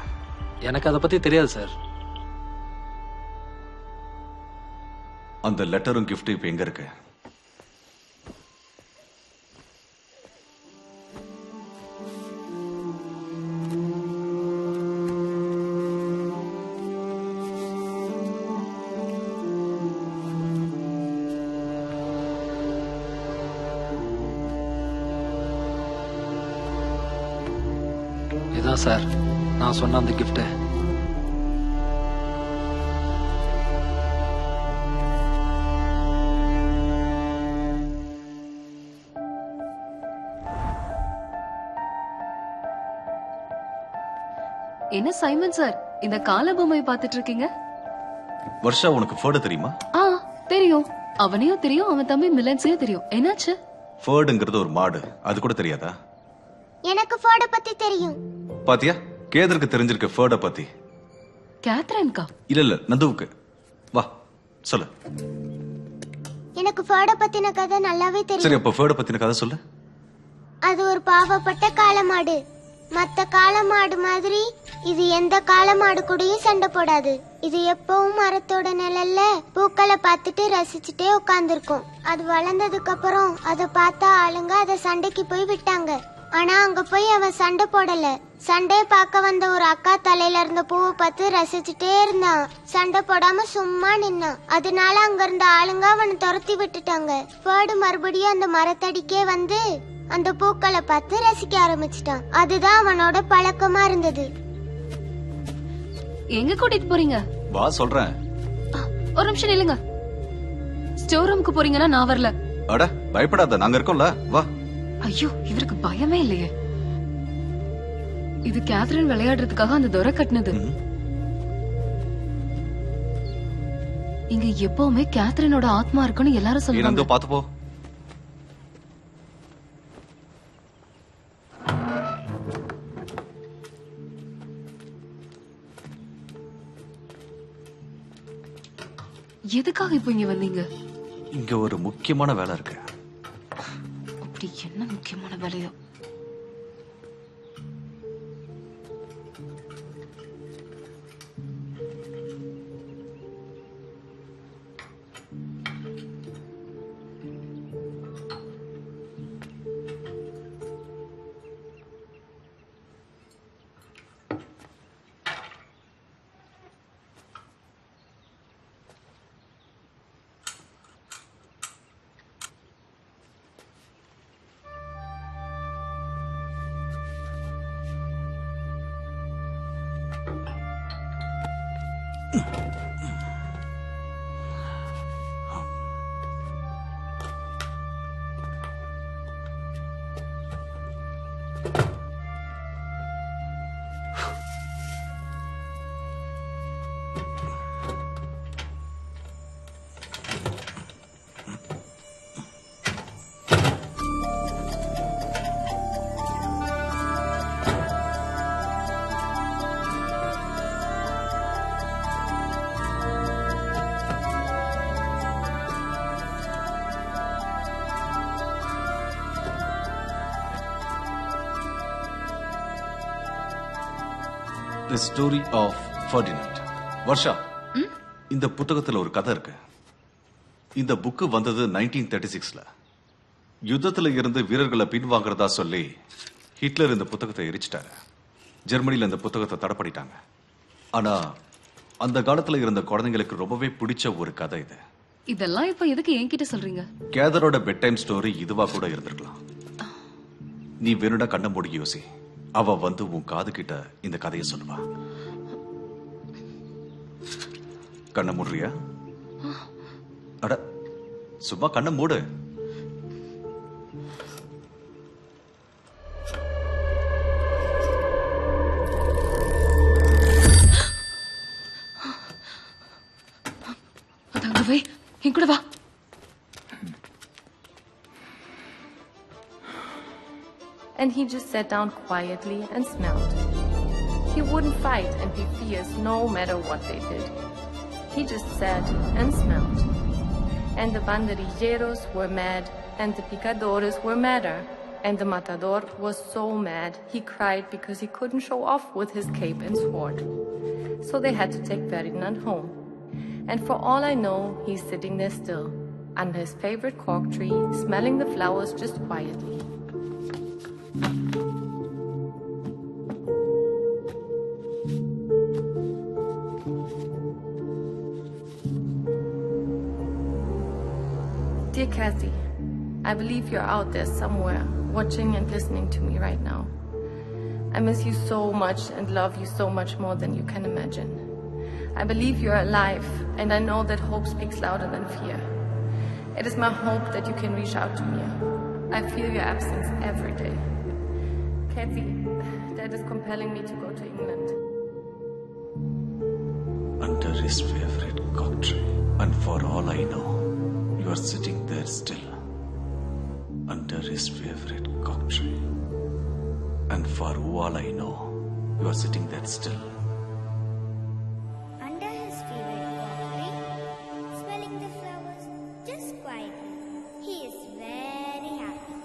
எனக்கு அதை பத்தி தெரியாது சார். அந்த லெட்டரும் கிஃப்ட் இப்ப எங்க இருக்கு? இதான் சார் நான் சொன்ன அந்த கிஃப்ட். என்ன சைமன் சார் இந்த கால பொம்மையை பார்த்துட்டு இருக்கீங்க? வர்ஷா, உனக்கு ஃபர்டு தெரியுமா? தெரியும். அவனையும் தெரியும், அவன் தம்பி மிலன்ஸையும் தெரியும். என்னாச்சு? ஃபர்டுங்கிறது ஒரு மாடு, அது கூட தெரியாதா? எனக்கு ஃபர்ட பத்தி தெரியும். பாத்தியா, கேதருக்கு தெரிஞ்சிருக்க ஃபர்ட பத்தி. கேத்ரின்கா? இல்ல நந்துவுக்கு. வா சொல்லு. எனக்கு ஃபர்ட பத்தின கதை நல்லாவே தெரியும். சரி, அப்ப ஃபர்ட பத்தின கதை சொல்லு. அது ஒரு பாவப்பட்ட காளமாடு. மத்த காளமாடு மாதிரி இது எந்த காளமாடு கூடயும் சண்டை போடாது. இது எப்பவும் மரத்தோட நிழல்ல பூக்களை பார்த்துட்டு ரசிச்சுட்டே உட்கார்ந்துருக்கும். அது வளர்ந்ததுக்கு அப்புறம் அதை பார்த்தா ஆளுங்க அதை சண்டைக்கு போய் விட்டாங்க. ஆனா அங்க போய் அவன் சண்டை போடல. சண்டையை பார்க்க வந்த ஒரு அக்கா தலையில இருந்த பூவை பார்த்து ரசிச்சுட்டே இருந்தான். சண்டை போடாம சும்மா நின்னான். அதனால அங்க இருந்த ஆளுங்க அவனை துரத்தி விட்டுட்டாங்க. ஃபர்டு மறுபடியும் அந்த மரத்தடிக்கே வந்து அந்த பூக்களை பார்த்து ரசிக்க ஆரம்பிச்சிட்டான். அதுதான் அவனோட பழக்கமா இருந்தது. எங்க கூட்டிட்டு போறீங்க? வா சொல்றேன். ஒரு நிமிஷம் நில்லுங்க. ஸ்டோர் ரூமுக்கு போறீங்கன்னா நான் வரல. அட பயப்படாத, நாங்க இருக்கோம்ல, வா. ஐயோ, இவருக்கு பயமே இல்லையே. இது கேத்ரின் விளையாடுறதுக்காக அந்த துரை கட்டினது. இங்க எப்பவுமே கேத்ரினோட ஆத்மா இருக்குன்னு எல்லாரும் சொல்லுவாங்க. பாத்து போ. எதுக்காக இப்ப இங்க வந்தீங்க? இங்க ஒரு முக்கியமான வேலை இருக்கு. அப்படி என்ன முக்கியமான வேலையோ? The story of Ferdinand. Varsha, இந்த புத்தகத்துல ஒரு கதை இருக்கு. இந்த புக்கு வந்தது 1936ல. யுத்தத்துல இருந்து வீரர்களை பின்வாங்கறதா சொல்லி ஹிட்லர் இந்த புத்தகத்தை எரிச்சிட்டாரு. ஜெர்மனில இந்த புத்தகத்தை தடை பண்ணிட்டாங்க. ஆனா அந்த காலத்துல இருந்த குழந்தைங்களுக்கு ரொம்பவே பிடிச்ச ஒரு கதை இது. இதெல்லாம் இப்ப எதுக்கு என்கிட்ட சொல்றீங்க? கேதரோட பெட் டைம் ஸ்டோரி இதுவா கூட இருந்திருக்கலாம். நீ வேணுடா கண்ண மூடி யோசி. அவ வந்து உன் காது கிட்ட இந்த கதையை சொல்லுவா. கண்ண மூடுறியா? அட சும்மா கண்ண மூடு. அதாங்க வை, என் கூட வா. And he just sat down quietly and smelled. He wouldn't fight and be fierce no matter what they did. He just sat and smelled. And the banderilleros were mad, and the picadores were madder. And the matador was so mad, he cried because he couldn't show off with his cape and sword. So they had to take Ferdinand home. And for all I know, he's sitting there still, under his favorite cork tree, smelling the flowers just quietly. Dear Kathy, I believe you're out there somewhere, watching and listening to me right now. I miss you so much and love you so much more than you can imagine. I believe you're alive, and I know that hope speaks louder than fear. It is my hope that you can reach out to me. I feel your absence every day. Kathy, Dad is compelling me to go to England. Under his favorite cock tree, and for all I know, you are sitting there still. Under his favorite cock tree, and for all I know, you are sitting there still. Under his favorite cock tree, smelling the flowers just quietly. He is very happy.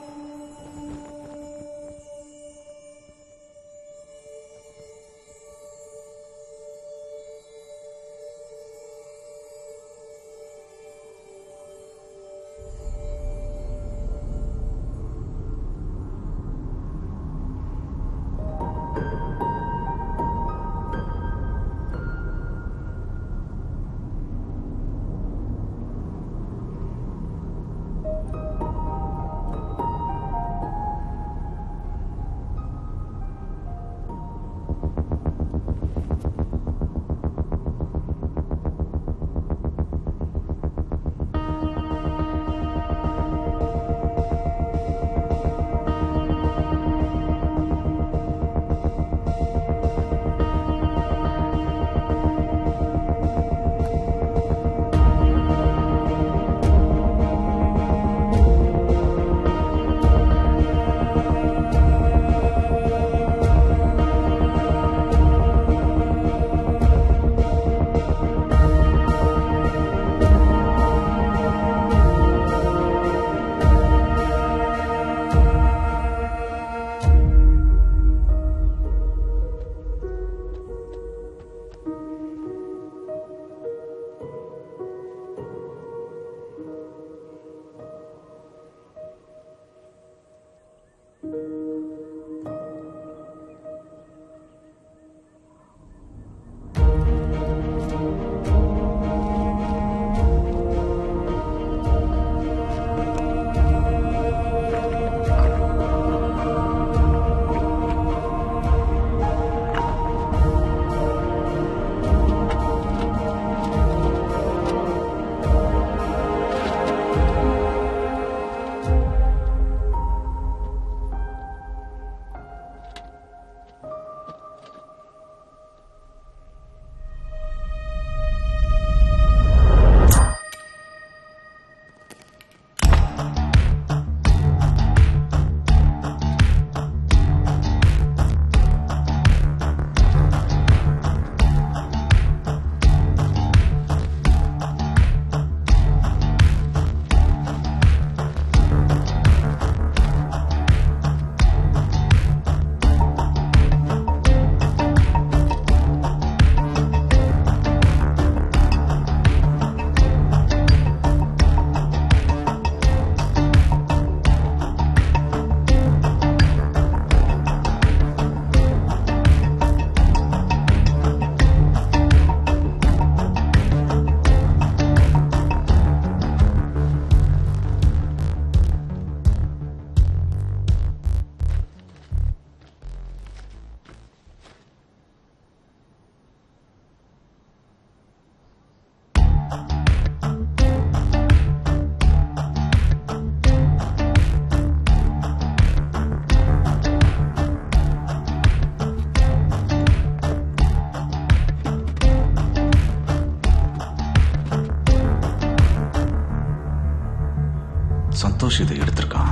Santhosh இதை எடுத்திருக்கான்.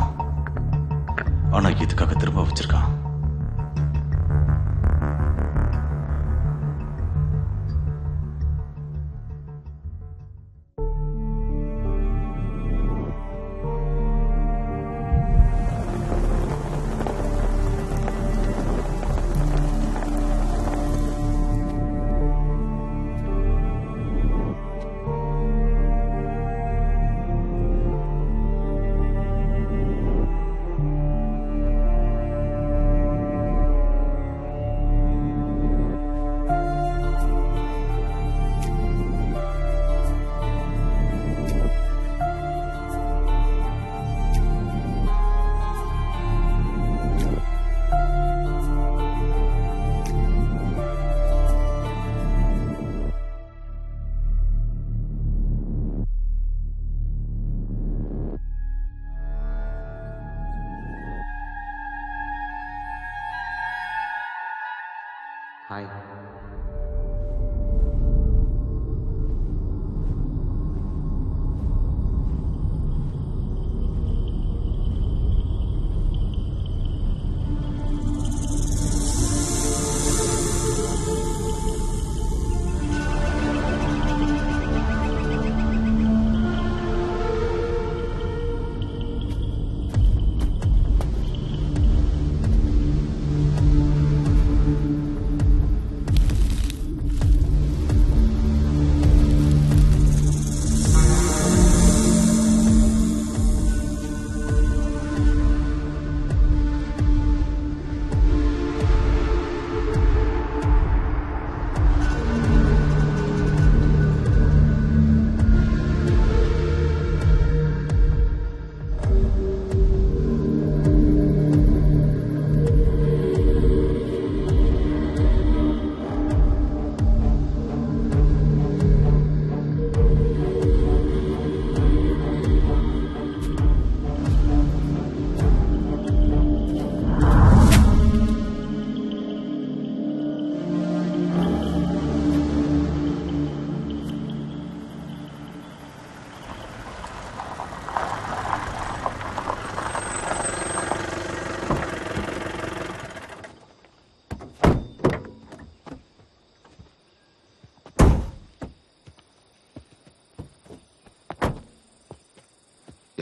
ஆனா இதுக்காக திரும்ப வச்சிருக்கான். Hi.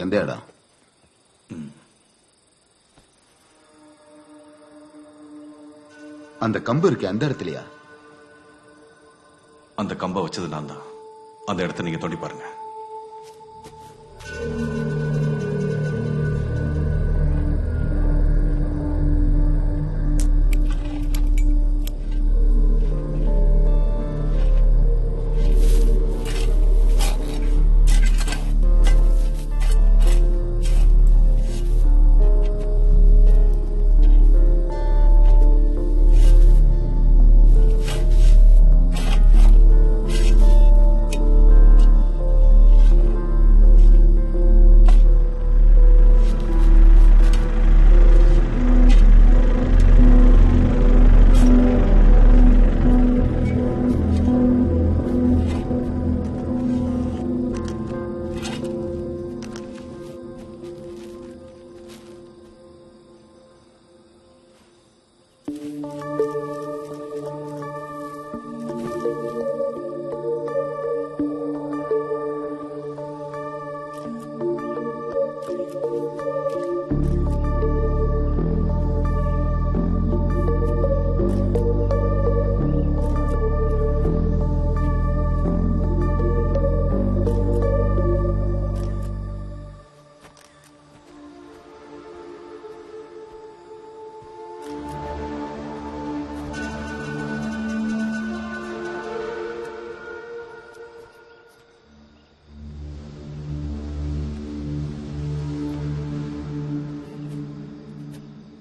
எந்த இடம்? அந்த கம்பு இருக்கு அந்த இடத்துலயா? அந்த கம்பை வச்சது நான் தான். அந்த இடத்த நீங்க தோண்டி பாருங்க.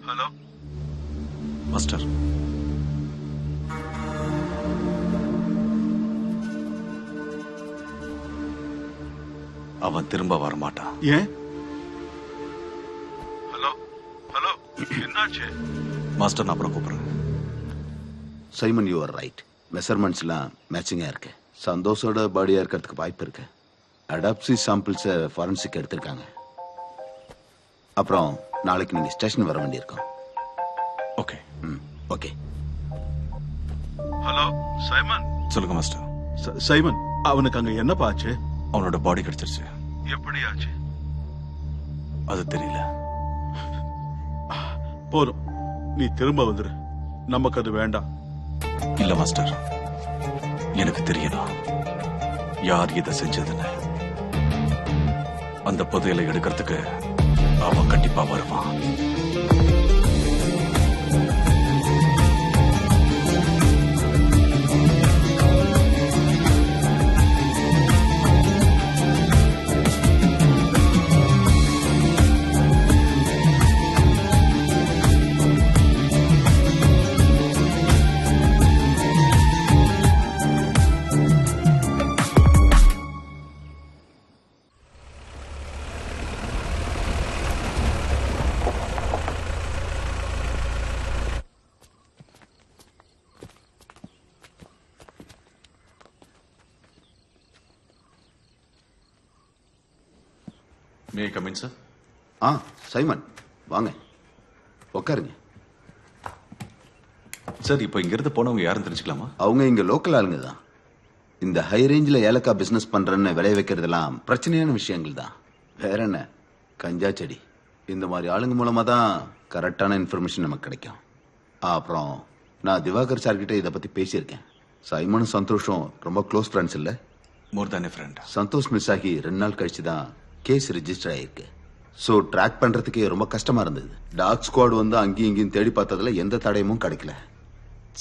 ஹலோ மாஸ்டர், அவன் திரும்ப வரமாட்டான். ஏன்? ஹலோ ஹலோ, என்னாச்சு? மாஸ்டர், நான் அப்புறம் கூப்பிடுறேன். Simon, you are right. மெஷர்மெண்ட்ஸ்லாம் மேட்சிங்கா இருக்கு. சந்தோஷோட பாடியா இருக்கிறதுக்கு வாய்ப்பு இருக்கு. அடாப்சி சாம்பிள்ஸை ஃபாரன்சிக் எடுத்திருக்காங்க. அப்புறம் நாளைக்கு நீங்க ஸ்டேஷன் வர வேண்டியிருக்கும். ஓகே. ஓகே. Hello Simon. சொல்லுங்க மாஸ்டர். சைமன், அவனுக்கு அங்க என்னப்பா ஆச்சு? அவனோட பாடி கிடைச்சிருச்சு. எப்படி ஆச்சு? அது தெரியல. போதும், நீ திரும்ப வந்துரு. நமக்கு அது வேண்டாம். இல்ல மாஸ்டர், எனக்கு தெரியணும் யார் இதை செஞ்சதுன்னு. அந்த புதையலை எடுக்கிறதுக்கு அவன் கண்டிப்பா வருவான். May I come in sir? Simon வாங்க, உட்காருங்க. சார், இப்போ இங்க இருந்து போனவங்க யாரும் தெரிஞ்சுக்கலாமா? அவங்க இங்க லோக்கல் ஆளுங்க தான். இந்த ஹை ரேஞ்சில் ஏலக்காய் பிசினஸ் பண்றேன்னு விளைய வைக்கிறதெல்லாம் பிரச்சனையான விஷயங்கள் தான். வேற என்ன, கஞ்சா செடி, இந்த மாதிரி ஆளுங்க மூலமா தான் கரெக்டான இன்ஃபர்மேஷன் நமக்கு கிடைக்கும். அப்புறம் நான் திவாகர் சார் கிட்ட இதை பத்தி பேசியிருக்கேன். சைமனும் சந்தோஷம் ரொம்ப க்ளோஸ் ஃப்ரெண்ட்ஸ் இல்ல? மோர் தேன் எ ஃப்ரெண்ட். சந்தோஷ் மிஸ் ஆகி 2 நாள் கழிச்சு தான் கேஸ் ரிஜிஸ்டர் ஆயிருக்கு. ஸோ ட்ராக் பண்றதுக்கே ரொம்ப கஷ்டமா இருந்தது. டாக் ஸ்குவாட் வந்து அங்கேயும் இங்கேயும் தேடி பார்த்ததுல எந்த தடயமும் கிடைக்கல.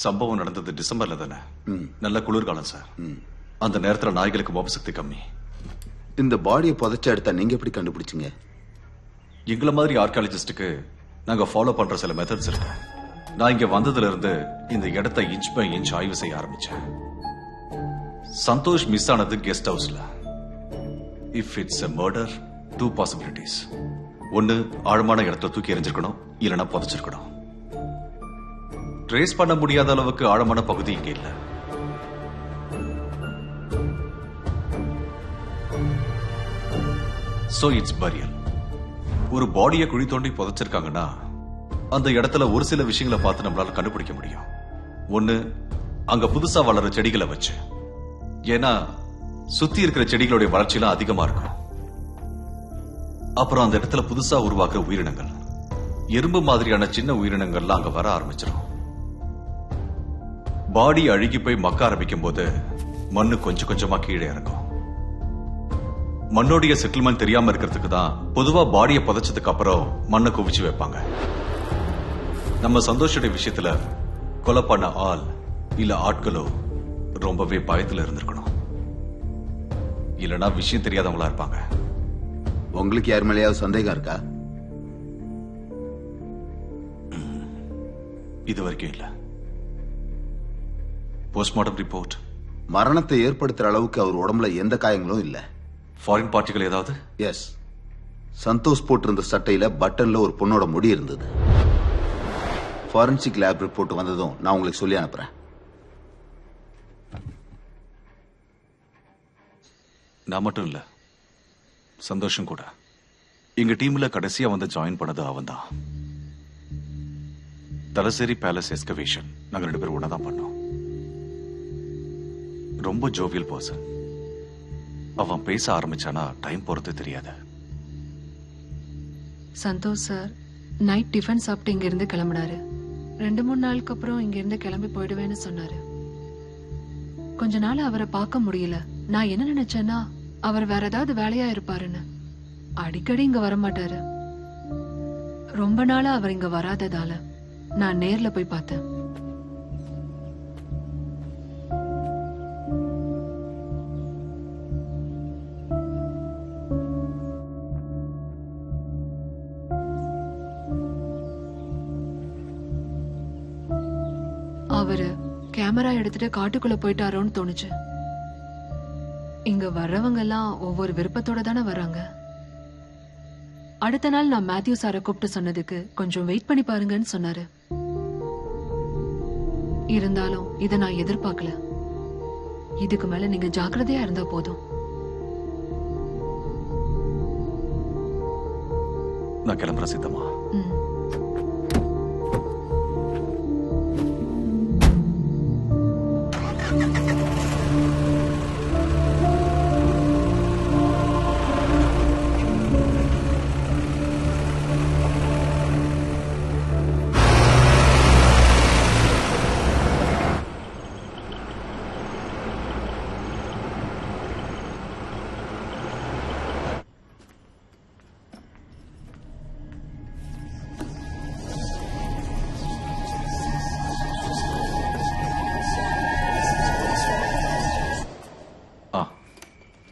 சம்பவம் நடந்தது டிசம்பர்ல தானே? நல்ல குளிர்காலம் சார். அந்த நேரத்துல நாய்களுக்கு மோப்ப சக்தி கம்மி. இந்த பாடியை புதைச்ச எடுத்தா நீங்க எப்படி கண்டுபிடிச்சீங்க? எங்களை மாதிரி ஆர்கியாலஜிஸ்டுக்கு நாங்க ஃபாலோ பண்ற சில மெத்தட்ஸ் இருக்கு. நான் இங்க வந்ததுல இருந்து இந்த இடத்தை இன்ச் பை இன்ச் ஆய்வு செய்ய ஆரம்பிச்சேன். சந்தோஷ் மிஸ் ஆனது கெஸ்ட் ஹவுஸ்ல. If it's a murder, 2 possibilities. ஒன்னு, ஆழமான இடத்துல தூக்கி எறிஞ்சிருக்கணும், இல்லைன்னா புதைச்சிருக்கணும். ட்ரேஸ் பண்ண முடியாத அளவுக்கு ஆழமான பகுதி இங்க இல்ல. So it's burial. ஒரு பாடியை குழி தோண்டி புதைச்சிருக்காங்கன்னா அந்த இடத்துல ஒரு சில விஷயங்களை பார்த்து நம்மளால கண்டுபிடிக்க முடியும். ஒன்னு, அங்க புதுசா வளர்ற செடிகளை வச்சு. ஏன்னா சுத்தி இருக்கிற செடிகளுடைய வளர்ச்சியெல்லாம் அதிகமா இருக்கும். அப்புறம் அந்த இடத்துல புதுசா உருவாக்குற உயிரினங்கள், எறும்பு மாதிரியான சின்ன உயிரினங்கள்லாம் அங்க வர ஆரம்பிச்சிடும். பாடி அழுகி போய் மக்க ஆரம்பிக்கும் போது மண்ணு கொஞ்சம் கொஞ்சமா கீழே இறங்கும். மண்ணோடைய செட்டில்மெண்ட் தெரியாம இருக்கிறதுக்கு தான் பொதுவா பாடியை புதைச்சதுக்கு அப்புறம் மண்ணை குவிச்சு வைப்பாங்க. நம்ம சந்தோஷோட விஷயத்துல கொலை பண்ண ஆள் இல்ல ஆட்களோ ரொம்பவே பயத்துல இருந்திருக்கணும். இல்லனா விஷயம் தெரியாதவங்களா இருப்பாங்க. உங்களுக்கு யார் மேலேயாவது சந்தேகம் இருக்கா? இது வரைக்கும் இல்ல. போஸ்ட்மார்டம் ரிப்போர்ட் மரணத்தை ஏற்படுத்துற அளவுக்கு அவர் உடம்புல எந்த காயங்களும் இல்ல. ஃபாரின் பார்ட்டிகள் ஏதாவது? எஸ். சந்தோஷ் போட்டிருந்த சட்டையில பட்டன்ல ஒரு பொண்ணோட முடி இருந்தது. ஃபாரன்சிக் லேப் ரிப்போர்ட் வந்ததும் நான் உங்களுக்கு சொல்லி அனுப்புறேன். நான் மட்டும் இல்ல, சந்தோஷம் கூட. எங்க டீம்ல கடைசியா வந்து ஜாயின் பண்ணது அவன் தான். தலசேரி பேலஸ் எஸ்கவேஷன் நாங்க 2 பேரும் ஒண்ணாதான் பண்ணோம். ரொம்ப ஜோவியல் பர்சன். அவன் பேச ஆரம்பிச்சானா டைம் போறது தெரியாது. சந்தோஷ் சார் நைட் டிஃபன் சாப்பிட்டு இங்க இருந்து கிளம்பினாரு. 2-3 நாளுக்கு அப்புறம் இங்க இருந்து கிளம்பி போயிடுவேன்னு சொன்னாரு. கொஞ்ச நாள் அவரை பார்க்க முடியல. நான் என்ன நினைச்சேன்னா அவர் வேற ஏதாவது வேலையா இருப்பாருன்னு. அடிக்கடி இங்க வரமாட்டாரு. ரொம்ப நாளா அவர் இங்க வராததால நான் நேர்ல போய் பார்த்தேன். அவரு கேமரா எடுத்துட்டு காட்டுக்குள்ள போயிட்டாரோன்னு தோணுச்சு. இங்க வர்றவங்க எல்லாம் ஒவ்வொரு விருப்பத்தோட தானே வராங்க. அடுத்த நாள் நான் மேத்யூ சாரை கூப்பிட்டு சொன்னதுக்கு கொஞ்சம் வெயிட் பண்ணி பாருங்கன்னு சொன்னாரு. இருந்தாலும் இத நான் எதிர்பார்க்கல. இதுக்கு மேல நீங்க ஜாக்கிரதையா இருந்தா போதும். நான் கிளம்புறேன் சீதம்மா.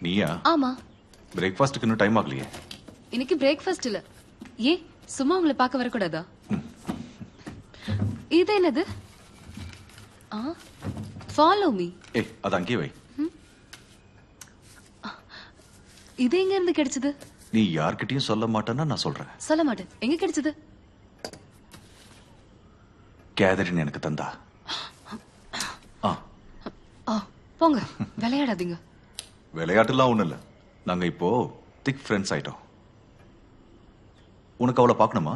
நீயா? ஆமா. பிரேக்ஃபாஸ்ட்க்கு இன்னும் டைம் ஆகலையே. இன்னைக்கு பிரேக்ஃபாஸ்ட் இல்ல. ஏ சும்மா உங்களை பார்க்க வரக்கூடாதா? இது என்னது? Follow me. ஏய் அது அங்கேயே வை. இது எங்க இருந்து கிடைச்சது? நீ யார்கிட்டயும் சொல்ல மாட்டேன்னா நான் சொல்றேன். சொல்ல மாட்டேன். எங்க கிடைச்சது? கேதரின் எனக்கு தந்தா. போங்க விளையாடாதீங்க. விளையாட்டுலாம் ஒண்ணும் இல்ல. நாங்க இப்போ திக் ஃப்ரெண்ட்ஸ் ஆயிட்டோம். உனக்கு அவளை பார்க்கணுமா?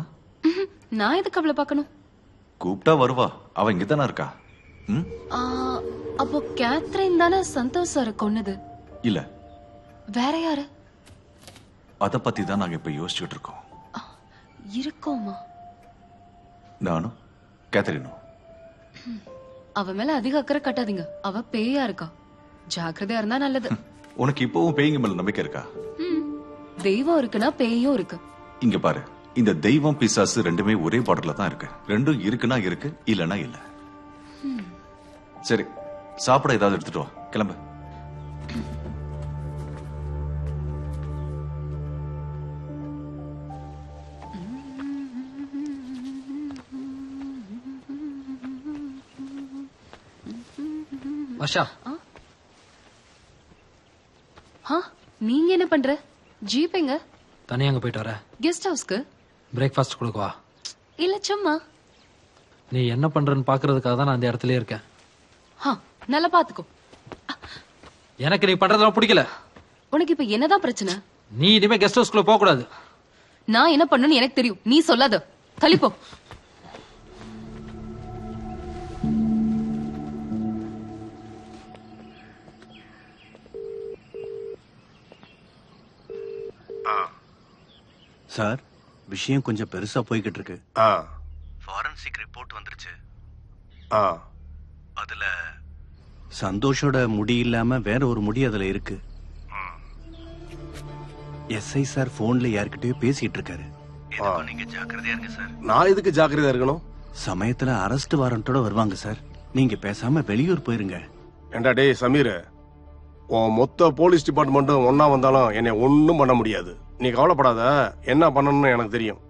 நான் எதுக்கு அவளை பார்க்கணும்? கூப்பிட்டா வருவா. அவ இங்க தானே இருக்கா. அப்போ கேத்ரின் தானே சந்தோஷ் சார கொன்னது? இல்ல வேற யாரு? அத பத்தி தான் நாங்க இப்ப யோசிச்சுட்டு இருக்கோம். இருக்கோமா? நானும் கேத்தரினும். அவ மேல அதிக அக்கறை கட்டாதீங்க. அவ பேயா இருக்கா. ஜாக்கிரதையா இருந்தா நல்லது. உனக்கு இப்பவும் பேய்ங்க மேல நம்பிக்கை இருக்கா? தெய்வம் இருக்குன்னா பேயும் இருக்கு. இங்க பாரு, இந்த தெய்வம் பிசாசு ரெண்டுமே ஒரே பாடல்ல தான் இருக்கு. ரெண்டும் இருக்குன்னா இருக்கு, இல்லனா இல்ல. சரி, சாப்பிட ஏதாவது எடுத்துட்டு வா. கிளம்பு. வர்ஷா, நீங்க என்ன பண்ற? ஜீப் எங்க? தனியா அங்க போயிட்டு வர. கெஸ்ட் ஹவுஸ்க்கு. பிரேக்ஃபாஸ்ட் கொடுக்கவா? இல்ல சும்மா. நீ என்ன பண்றன்னு பாக்குறதுக்காக தான் நான் அந்த இடத்துல இருக்கேன். நல்லா பாத்துக்கோ. எனக்கு நீ பண்றதெல்லாம் பிடிக்கல. உனக்கு இப்ப என்னதான் பிரச்சனை? நீ இனிமே கெஸ்ட் ஹவுஸ்க்குள்ள போக கூடாது. நான் என்ன பண்ணணும்னு எனக்கு தெரியும். நீ சொல்லாத. தள்ளிப்போ. சார், விஷயம் கொஞ்சம் பெருசா போய்கிட்டு இருக்கு. ஃபாரன்சிக் ரிப்போர்ட் வந்துருச்சு. அதுல சந்தோஷோட முடி இல்லாம வேற ஒரு முடி அதுல இருக்கு. எஸ்ஐ சார் போன்ல யார்கிட்டயோ பேசிட்டு இருக்காரு. நீங்க ஜாக்கிரதையா இருங்க சார். நான் எதுக்கு ஜாக்கிரதையா இருக்கணும்? சமயத்துல அரெஸ்ட் வாரண்டோட வருவாங்க சார். நீங்க பேசாம வெளியூர் போயிருங்க. ஏண்டா டேய் சமீர், உன் மொத்த போலீஸ் டிபார்ட்மெண்ட்டும் ஒன்னா வந்தாலும் என்னை ஒன்னும் பண்ண முடியாது. நீ கவலைப்படாத. என்ன பண்ணணும்னு எனக்கு தெரியும்.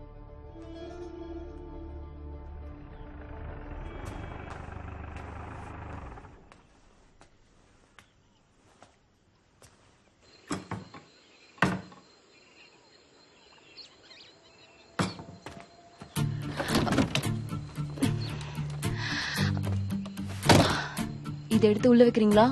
இதை எடுத்து உள்ள வைக்கிறீங்களா?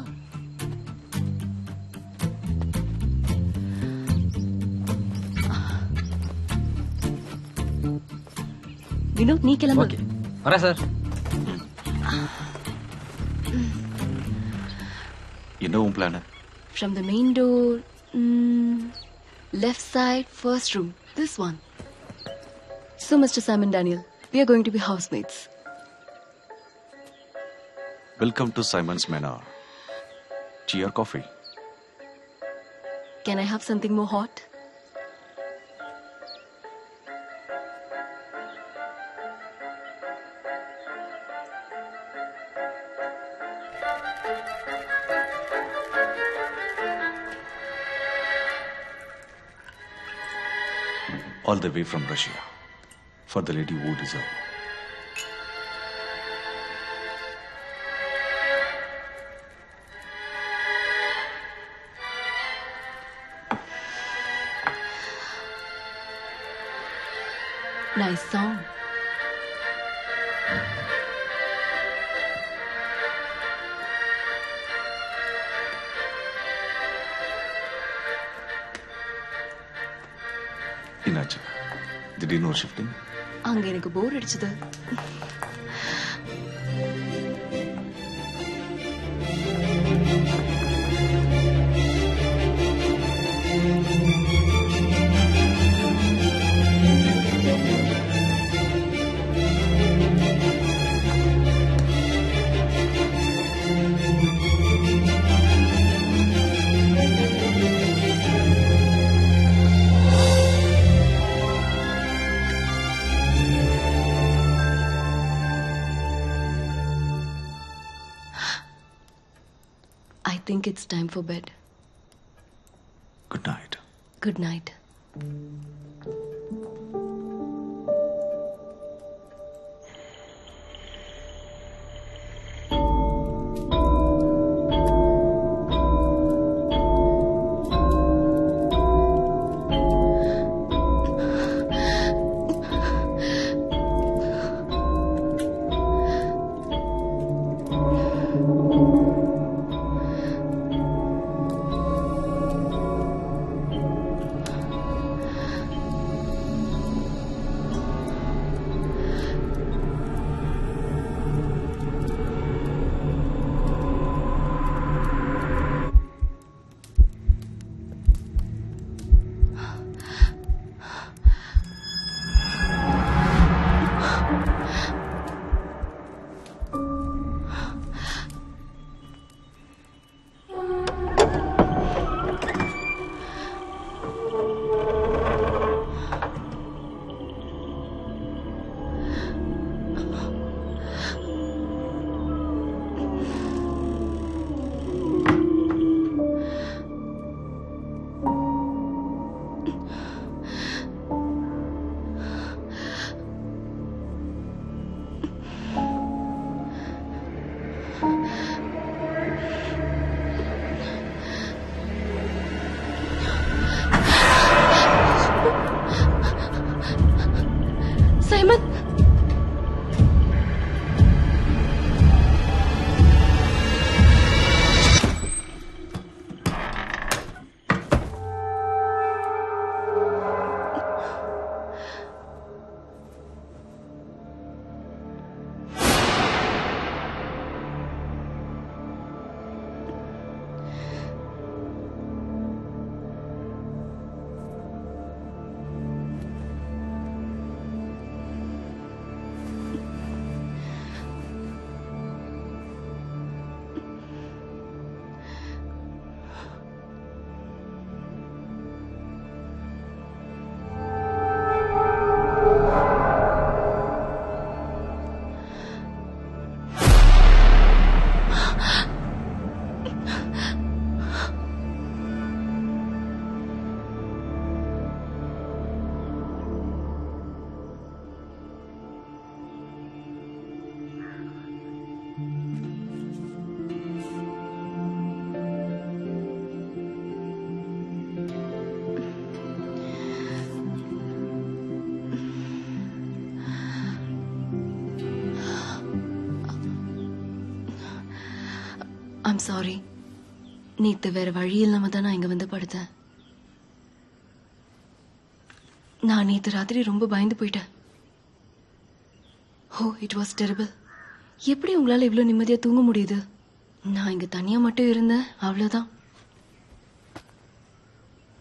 வினோத், நீ கிளம்பு. வரேன் சார். என்ன உன் plan? From the main door, left side, first room, this one. So, Mr. Simon Daniel, we are going to be housemates. Welcome to Simon's Manor. Tea or coffee? Can I have something more hot? All the way from Russia. For the lady who deserves. Nice song. என்னாச்சு? திடீர்னு ஒரு shifting. அங்க எனக்கு போர் அடிச்சது. I think it's time for bed. Good night. Good night. Simon! I'm sorry. நேத்து வேற வழி இல்லாம தான் நான் இங்க வந்து படுத்தேன். நான் நேத்து ராத்திரி ரொம்ப பயந்து போயிட்டேன். Oh, it was terrible. எப்படி உங்களால இவ்வளவு நிம்மதியா தூங்க முடியுது? நான் இங்க தனியா மட்டும் இருந்தேன், அவ்வளவுதான்.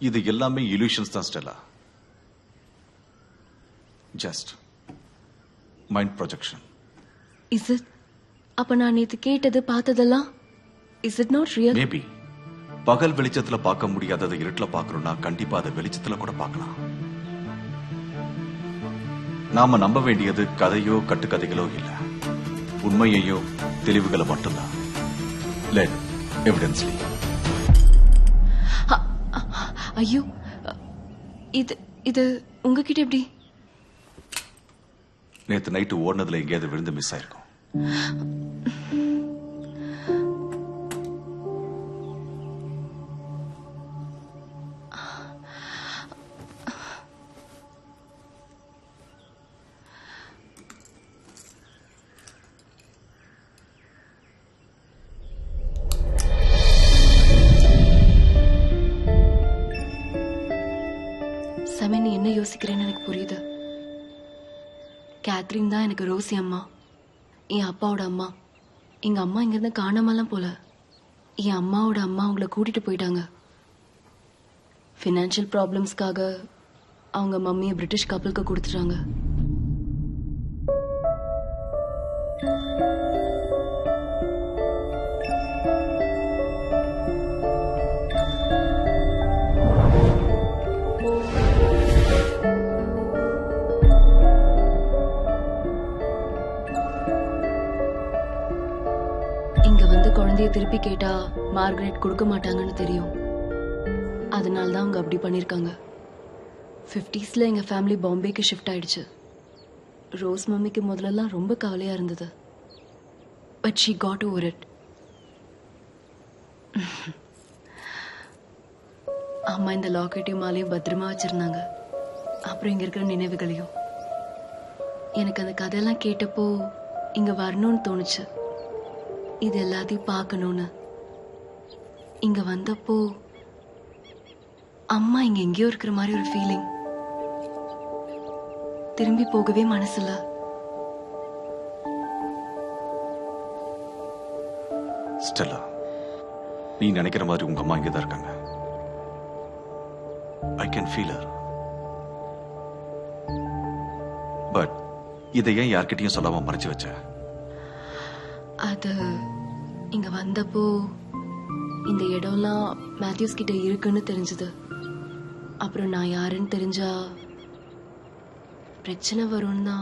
இது எல்லாமே illusions தான் Stella. Just mind projection. Is it? அப்ப நான் நேத்து கேட்டது பார்த்ததெல்லாம் Is it not real? Maybe. பகல் வெளிச்சத்துல பார்க்க முடியாததை இருட்டுல பார்க்கணும்னா கண்டிப்பா அதை வெளிச்சத்துல கூட பார்க்கலாம். நாம நம்ப வேண்டியது கதையோ கட்டுக்கதைகளோ இல்ல, உண்மையையோ தெளிவுகளை மட்டும்தான். Let evidence lead. ஐயோ, இது உங்ககிட்ட எப்படி? நேத்து நைட்டு ஓடுனதுல எங்கேயாவது விழுந்து மிஸ் ஆயிருக்கும். சமன், நீ என்ன யோசிக்கிறேன்னு எனக்கு புரியுது. கேத்ரின் தான் எனக்கு ரோசி அம்மா, என் அப்பாவோட அம்மா. எங்க அம்மா இங்கிருந்து காணாமலாம் போல. என் அம்மாவோட அம்மா அவங்கள கூட்டிட்டு போயிட்டாங்க. ஃபினான்ஷியல் ப்ராப்ளம்ஸ்க்காக அவங்க மம்மியை பிரிட்டிஷ் கப்பலுக்கு கொடுத்துட்டாங்க. இங்க வந்து குழந்தைய திருப்பி கேட்டா மார்கரெட் கொடுக்க மாட்டாங்கன்னு தெரியும். அதனால தான் அவங்க அப்படி பண்ணிருக்காங்க. 50ஸ்ல எங்க ஃபேமிலி பாம்பேக்கு ஷிஃப்ட் ஆயிடுச்சு. ரோஸ் மம்மிக்கு முதல்லலாம் ரொம்ப கவலையா இருந்தது. But she got over it. அம்மா இந்த லாக்கெட்டையும் மாலையும் பத்திரமா வச்சிருந்தாங்க. அப்புறம் இங்க இருக்கிற நினைவுகளையும். எனக்கு அந்த கதையெல்லாம் கேட்டப்போ இங்க வரணும்னு தோணுச்சு. இது எல்லாத்தையும் பார்க்கணும்னு. இங்க வந்தப்போ அம்மா இங்க எங்கேயோ இருக்கிற மாதிரி ஒரு ஃபீலிங். திரும்பி போகவே மனசுல. ஸ்டெல்லா, நீ நினைக்கிற மாதிரி உங்க அம்மா இங்கதான் இருக்காங்க. I can feel her. But இதை ஏன் யார்கிட்டயும் சொல்லாம மறைச்சு வச்ச? அது இங்க வந்தப்போ இந்த இடம்லாம் மேத்யூஸ் கிட்ட இருக்குன்னு தெரிஞ்சது. அப்புறம் நான் யாருன்னு தெரிஞ்சா பிரச்சனை வரும்னா.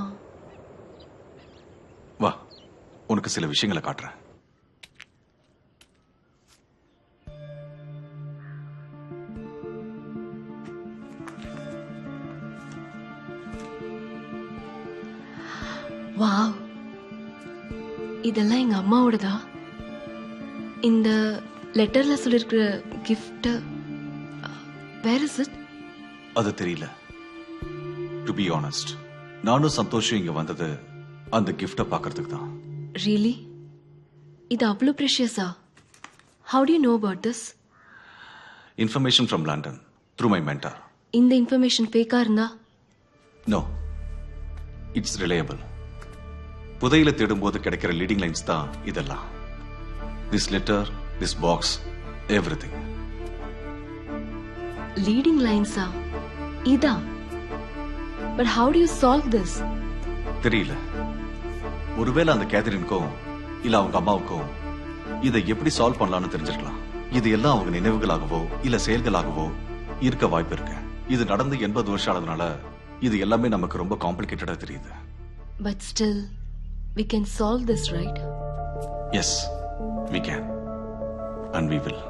வா, உனக்கு சில விஷயங்களை காட்டுறேன். வாவ், இதெல்லாம் எங்க அம்மாவோடதா? இந்த லெட்டர்ல சொல்லிருக்கிற கிஃப்ட் வேர் இஸ் இட்? அது தெரியல. டு பி ஆனஸ்ட், நானும் சந்தோஷம் இங்க வந்தது அந்த கிஃப்ட பாக்குறதுக்கு தான். ரியலி? இது அவ்வளோ ப்ரெஷியஸா? How do you know about this? Information from London through my mentor. இந்த இன்ஃபர்மேஷன் ஃபேக்கா இருந்தா? No, it's reliable. புதையில தேடும்போது கிடைக்கிற லீடிங் லைன்ஸ் தான் இதெல்லாம். This letter, this box, everything. Leading லைன்ஸா? இதா? But how do you solve this? தெரியல. ஒருவேளை அந்த கேத்ரினுக்கும் இல்ல அவங்க அம்மாவுக்கும் இதை எப்படி சால்வ் பண்ணலாம்னு தெரிஞ்சிருக்கலாம். இது எல்லாம் அவங்க நினைவுகளாகவோ இல்ல செயல்களாகவோ இருக்க வாய்ப்பு இருக்கு. இது நடந்து 80 வருஷம் ஆனதுனால இது எல்லாமே நமக்கு ரொம்ப காம்ப்ளிகேட்டடா தெரியுது. But still, we can solve this, right? Yes, we can. And we will.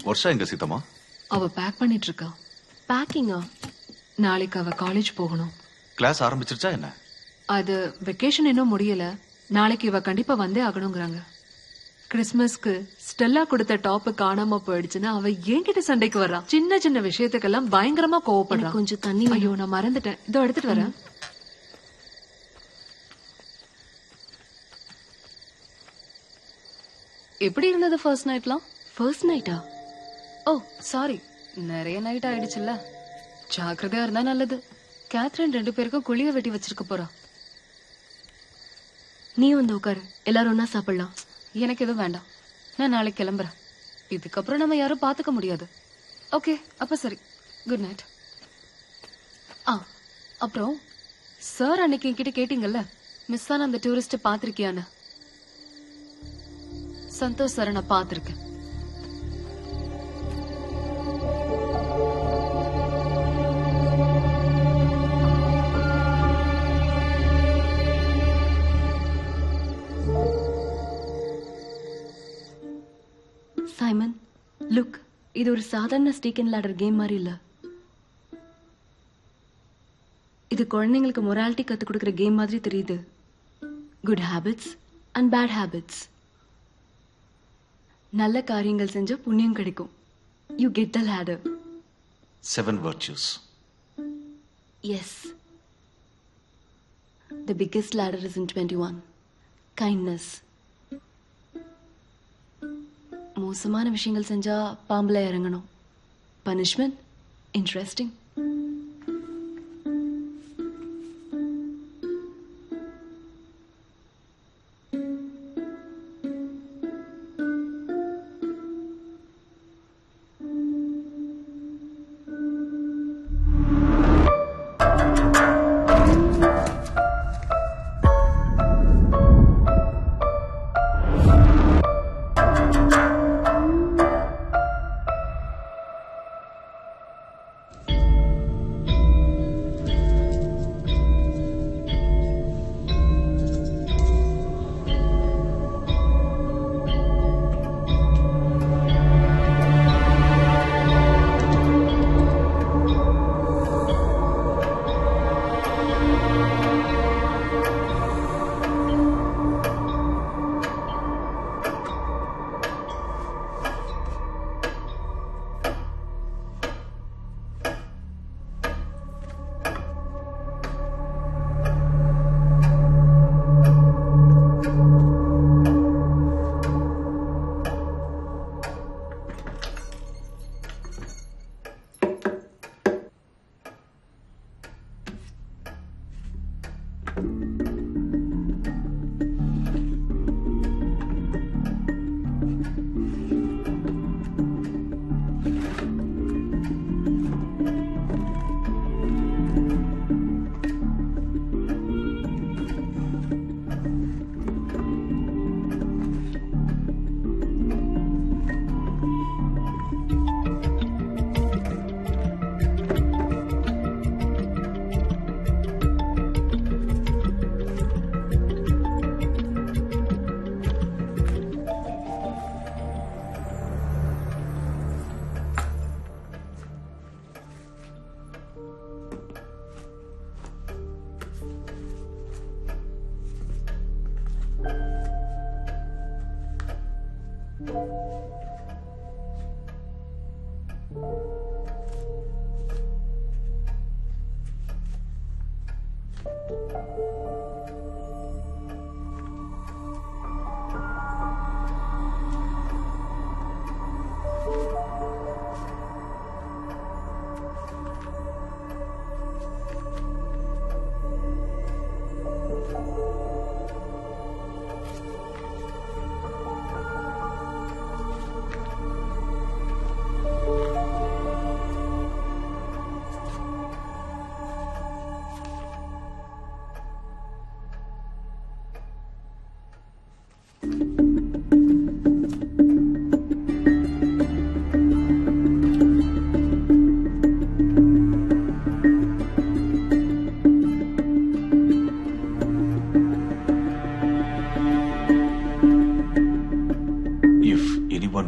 வருஷா எங்க சீதம்மா? அவ பேக் பண்ணிட்டு இருக்கா. பேக்கிங்கா? நாளைக்கு அவ காலேஜ் போகணும். கிளாஸ் ஆரம்பிச்சிருச்சா என்ன? அது வெக்கேஷன் இன்னும் முடியல. நாளைக்கு இவ கண்டிப்பா வந்தே ஆகணுங்கிறாங்க. கிறிஸ்மஸ்க்கு ஸ்டெல்லா கொடுத்த டாப் காணாம போயிடுச்சுன்னா அவ என்கிட்ட சண்டைக்கு வர்றா. சின்ன சின்ன விஷயத்துக்கெல்லாம் பயங்கரமா கோவப்படுறா. கொஞ்சம் தண்ணி. ஐயோ, நான் மறந்துட்டேன். இதோ எடுத்துட்டு வரேன். எப்படி இருந்தது ஃபர்ஸ்ட் நைட்லாம்? ஃபர்ஸ்ட் நைட்டா? ஓ சாரி, நிறைய நைட் ஆயிடுச்சுல்ல. ஜாக்கிரதையா இருந்தா நல்லது. கேத்ரின் 2 பேருக்கும் குழிய வெட்டி வச்சிருக்க போறா. நீ வந்து உட்காரு, எல்லாரும் ஒன்னா சாப்பிடலாம். எனக்கு எதுவும் வேண்டாம், நான் நாளைக்கு கிளம்புறேன். இதுக்கப்புறம் நம்ம யாரும் பாத்துக்க முடியாது. ஓகே, அப்ப சரி, குட் நைட். அப்புறம் சார் அன்னைக்கு என்கிட்ட கேட்டீங்கல்ல, மிஸ் ஆன அந்த டூரிஸ்ட் பாத்திருக்கியான்னு. சந்தோஷ் சார் நான் பாத்திருக்கேன். சைமன், லுக், இது ஒரு சாதாரண ஸ்டீக் அண்ட் லேடர் கேம் மாதிரி இல்ல. இது குழந்தைங்களுக்கு மொராலிட்டி கத்து கொடுக்கிற கேம் மாதிரி தெரியுது. Good habits and bad habits. நல்ல காரியங்கள் செஞ்சா புண்ணியம் கிடைக்கும். You get the ladder. 7 virtues. Yes. The biggest ladder is in 21. Kindness. மோசமான விஷயங்கள் செஞ்சா பாம்புல இறங்கணும். Punishment interesting.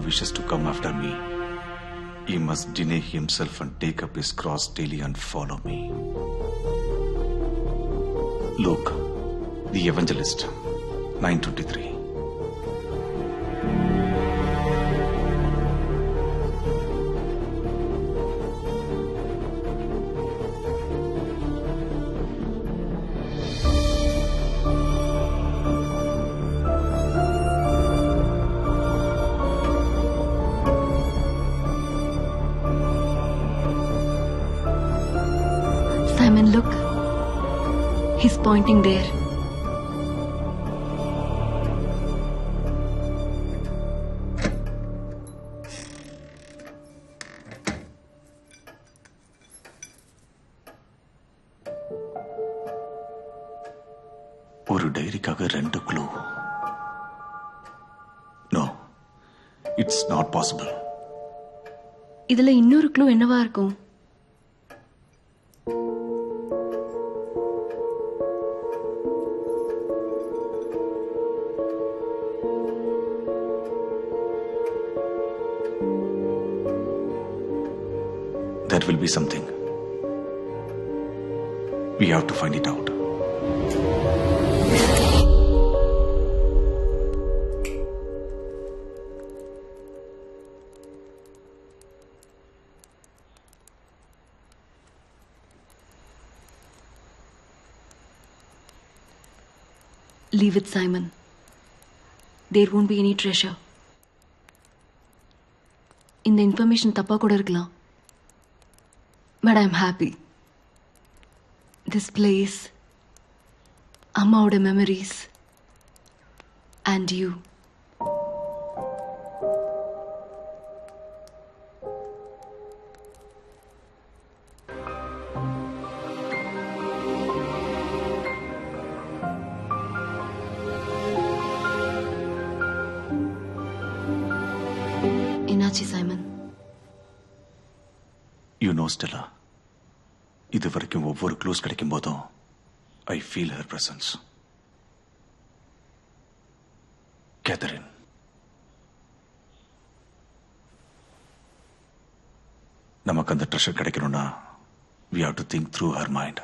Wishes to come after me, he must deny himself and take up his cross daily and follow me. Luke, the Evangelist, 9:23. Simon, look. He's pointing there. ஒரு டைரிக்காக 2 clue. No, it's not possible. இதுல இன்னொரு clue என்னவா இருக்கும்? There will be something. We have to find it out. Leave it, Simon. There won't be any treasure. இந்த information தப்பா கூட இருக்கலாம். But I am happy. This place, அம்மாவோட memories and you. என்னாச்சு சைமன்? யூ நோ ஸ்டெல்லா, இது வரைக்கும் ஒவ்வொரு clues கிடைக்கும் போதும் I feel her presence. Catherine, நமக்கு அந்த ட்ரெஷர் கிடைக்கணும்னா we have to think through her mind.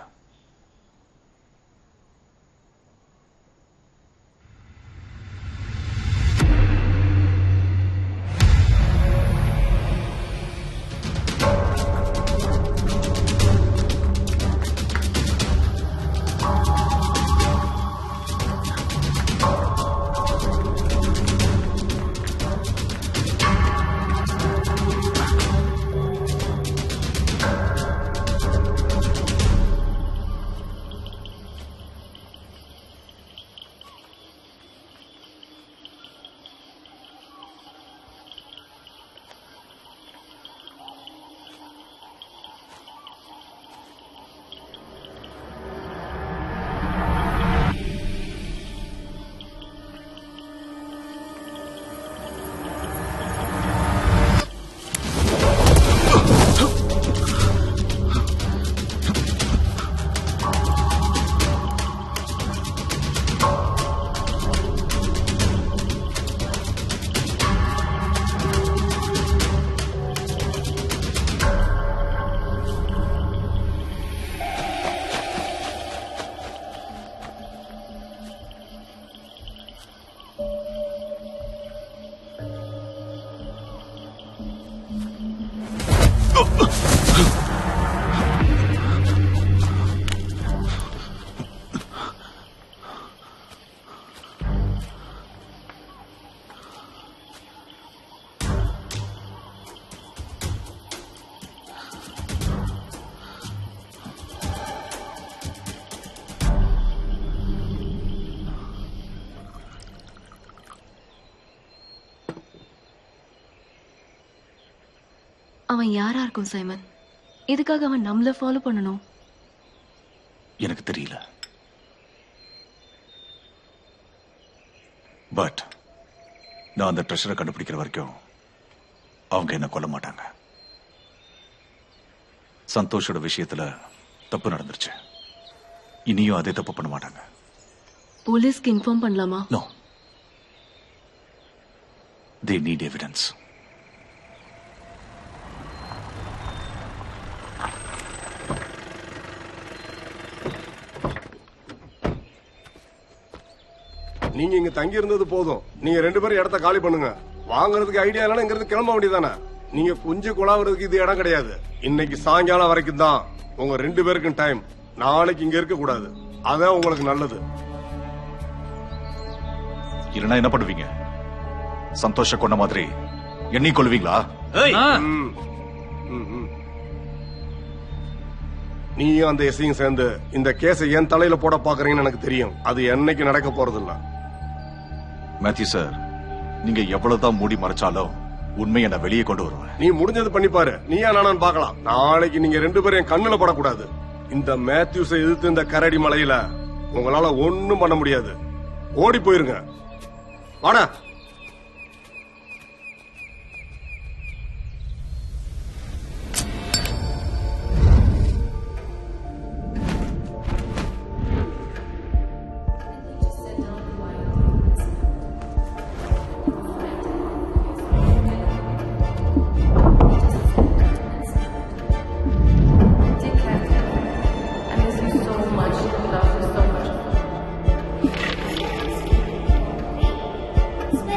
அவன் யாரா இருக்கும் சைமன்? எதுக்காக அவன் நம்மள ஃபாலோ பண்ணணும்? எனக்கு தெரியல. பட் நான் அந்த ட்ரெஷரை கண்டுபிடிக்கிற வரைக்கும் அவங்க என்ன கொல்ல மாட்டாங்க. சந்தோஷோட விஷயத்துல தப்பு நடந்துருச்சு. இனியும் அதே தப்பு பண்ண மாட்டாங்க. போலீஸ்க்கு இன்ஃபார்ம் பண்ணலாமா? நோ. They need evidence. நீங்க இங்க தங்கி இருந்தது போதும். நீங்க 2 பேரும் இடத்த காலி பண்ணுங்க. வாங்குறதுக்கு ஐடியா இல்லைன்னா இங்க இருந்து கிளம்ப வேண்டியதானே. நீங்க குஞ்சு குழாவுறதுக்கு இது இடம் கிடையாது. இன்னைக்கு சாயங்காலம் வரைக்கும் தான் உங்க 2 பேருக்கும் டைம். நாளைக்கு இங்க இருக்க கூடாது. அதான் உங்களுக்கு நல்லது. இல்லைன்னா என்ன பண்ணுவீங்க? சந்தோஷ கொண்ட மாதிரி எண்ணி கொள்வீங்களா? நீயும் அந்த எஸ்ஐயும் சேர்ந்து இந்த கேஸை என் தலையில போட பாக்குறீங்கன்னு எனக்கு தெரியும். அது என்னைக்கு நடக்க போறது இல்ல. மேத்யூ சார், நீங்க எவ்வளவுதான் மூடி மறைச்சாலும் உண்மையை நான் வெளியே கொண்டு வருவேன். நீ முடிஞ்சது பண்ணிப்பாரு. நீயா நானான்னு பாக்கலாம். நாளைக்கு நீங்க 2 பேரும் என் கண்ணுல படக்கூடாது. இந்த மேத்யூஸை எதிர்த்து இந்த கரடி மலையில உங்களால ஒண்ணும் பண்ண முடியாது. ஓடி போயிருங்க. வாடா. Smell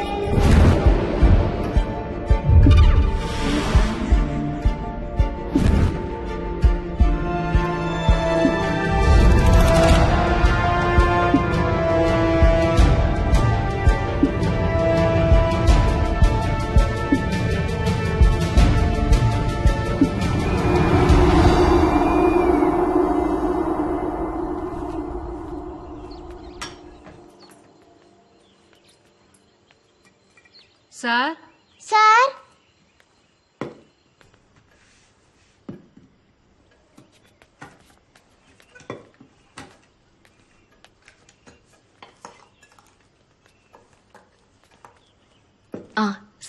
சார் சார்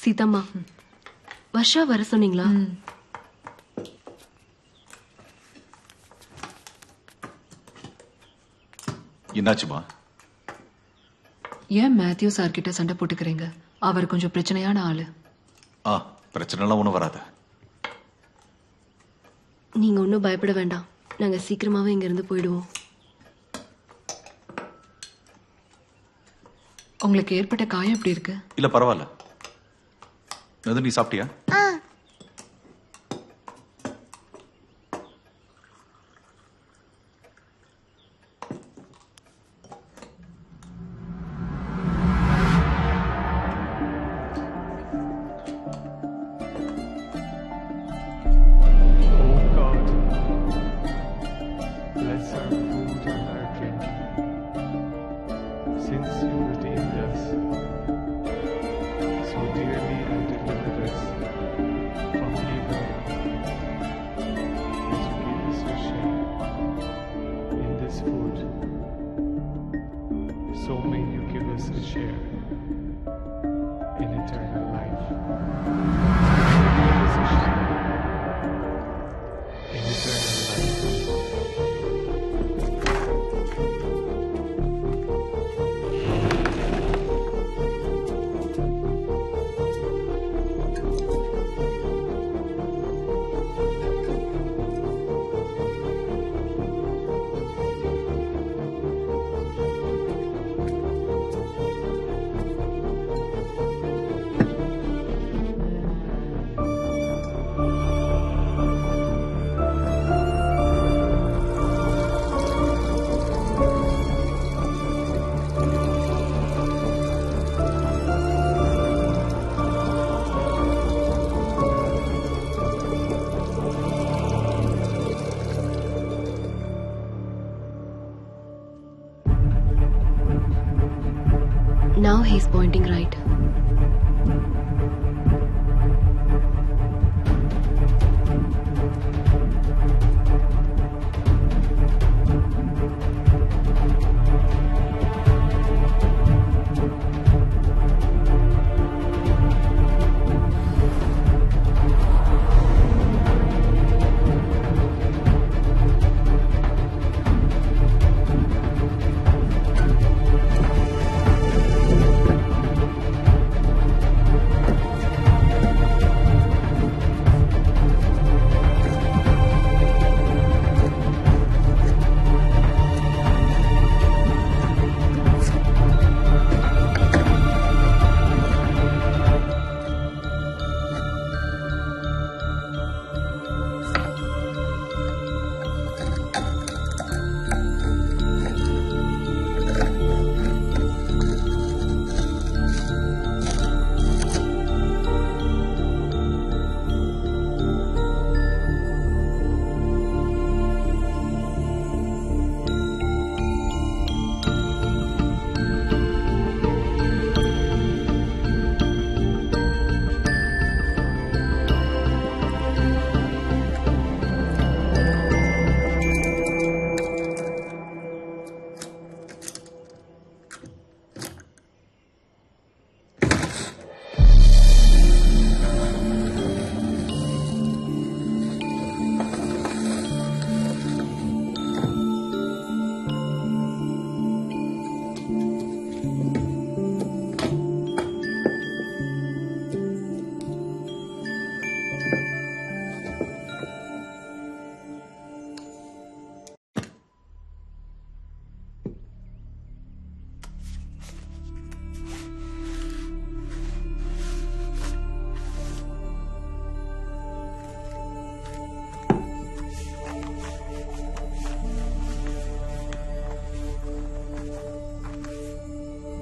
சீதாம்மா, வர்ஷா வர சொன்னீங்களா? என்னாச்சுமா? ஏன் மேத்யூ சார் கிட்ட சண்டை போட்டுக்கிறீங்க? அவர் கொஞ்சம் பிரச்சனையான ஆளு. பிரச்சனைலாம் ஒண்ணும் வராது. நீங்க ஒன்றும் பயப்பட வேண்டாம். நாங்க சீக்கிரமாவே இங்க இருந்து போயிடுவோம். உங்களுக்கு ஏற்பட்ட காயம் எப்படி இருக்கு? இல்ல பரவாயில்ல. நீ சாப்பிட்டியா? Now he's pointing right.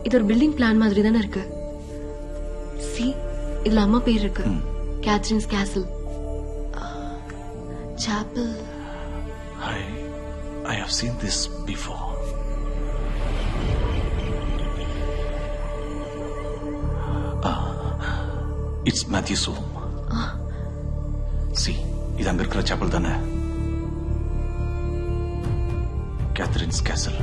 இது ஒரு பில்டிங் பிளான் மாதிரி தானே இருக்கு. சி, இதுல அம்மா பேர் இருக்கு. Catherine's castle, chapel. I have seen this before. It's Matthew's home. See, இது அங்க இருக்கிற சாப்பல் தானே? Catherine's castle.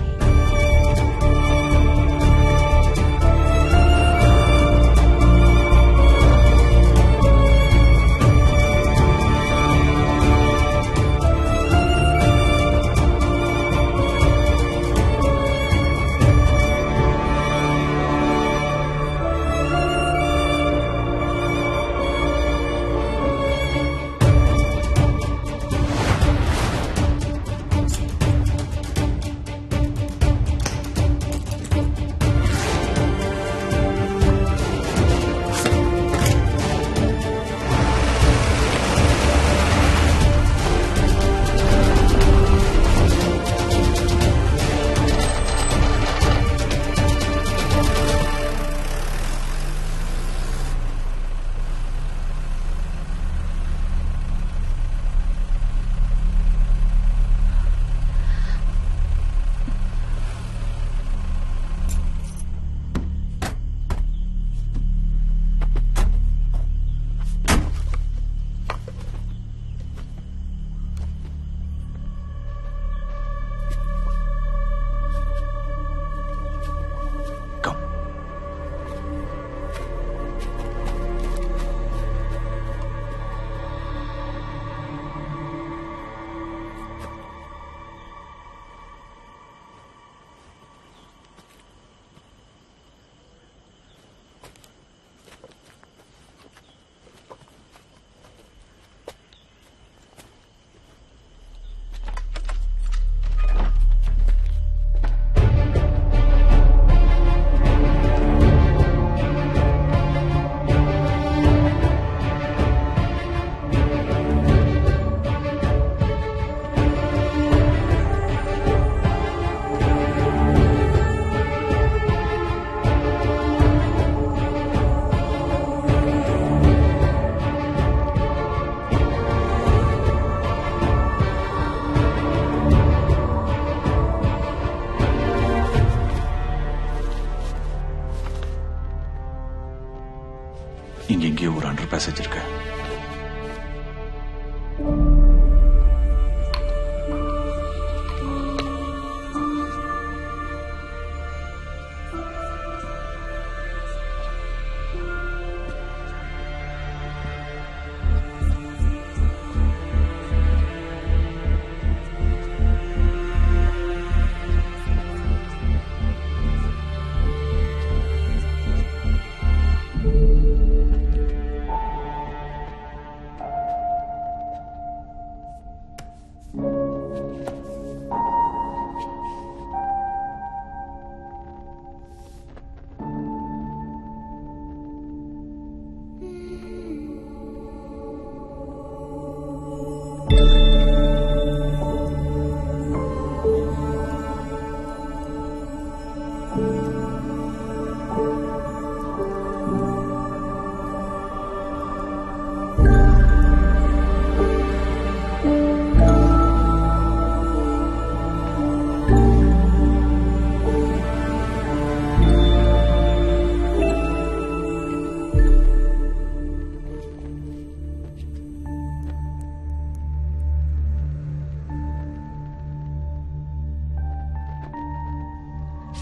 இங்க எங்கேயோ ஒரு அண்டர் பேசேஜ் இருக்கு.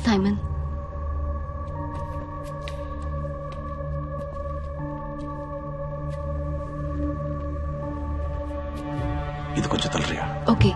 Simon. இது கொஞ்சம் தள்ளுறியா? ஓகே.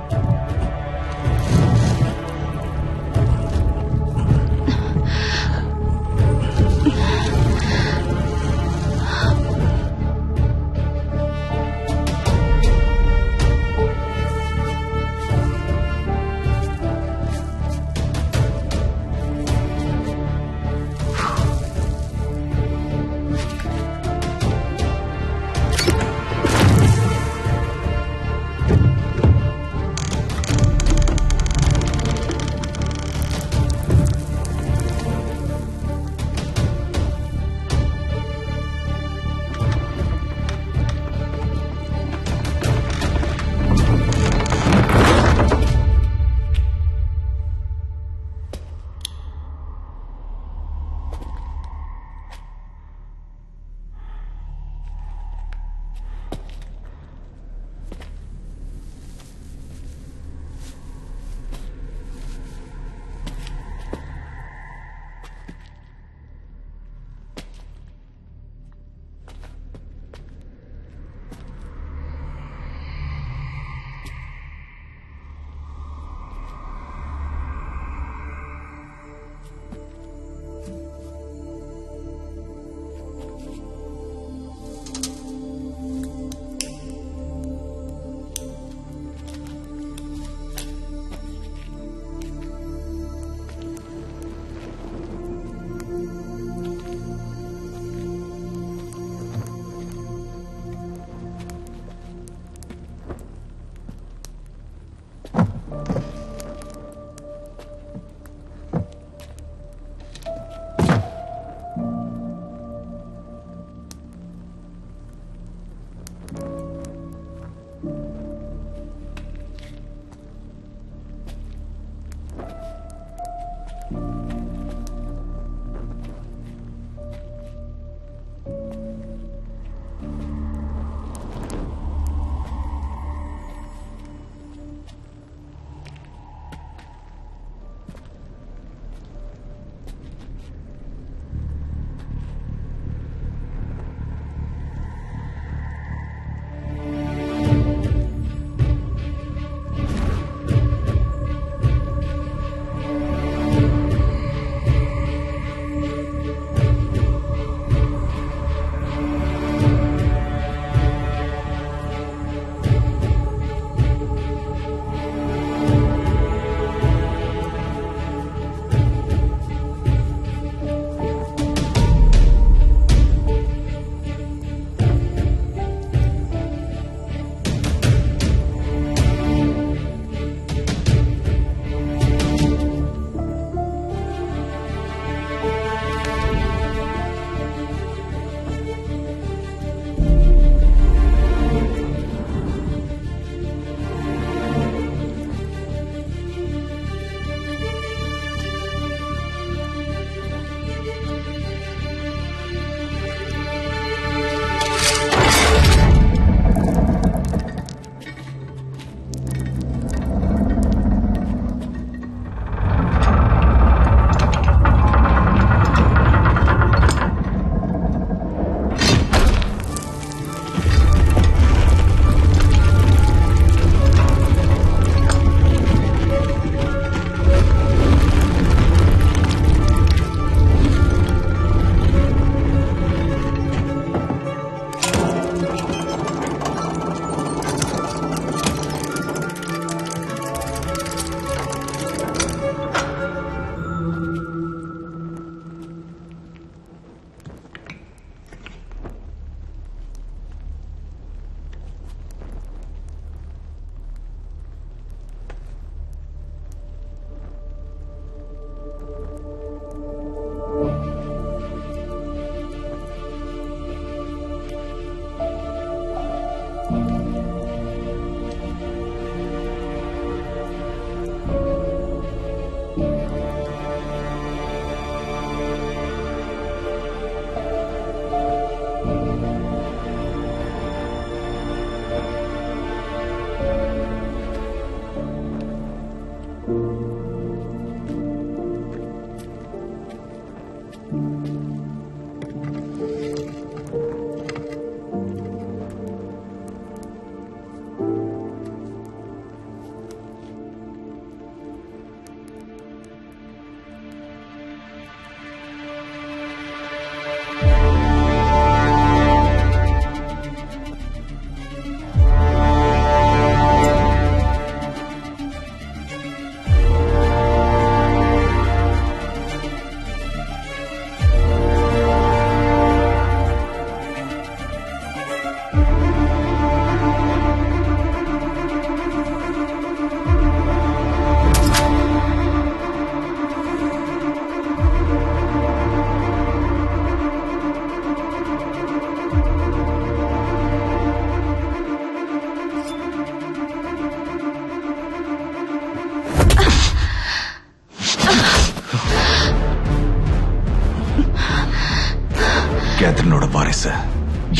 கேத்ரினோட வாரிசு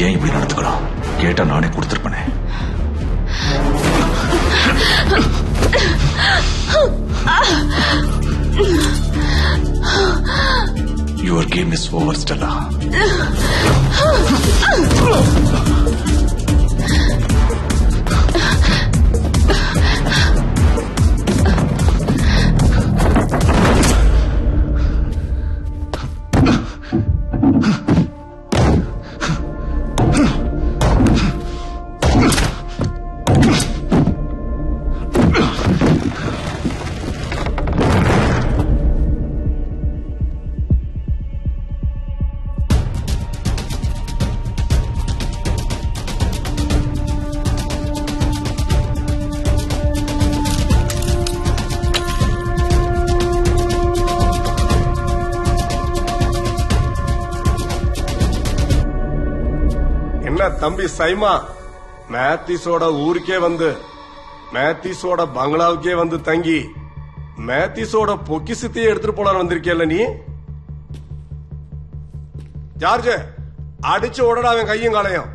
ஏன் இப்படி நடந்துக்கலாம்? கேட்டா நானே கொடுத்திருப்பேனே. Your game is over, Stella. தம்பி சைமா, மேத்யூஸோட ஊருக்கே வந்து மேத்யூஸோட பங்களாவுக்கே வந்து தங்கி மேத்யூஸோட பொக்கிசத்தையே எடுத்துட்டு போலான்னு வந்திருக்கேல்ல நீ? ஜார்ஜ், அடிச்சு உடனே அவன் கையும் காலையும்.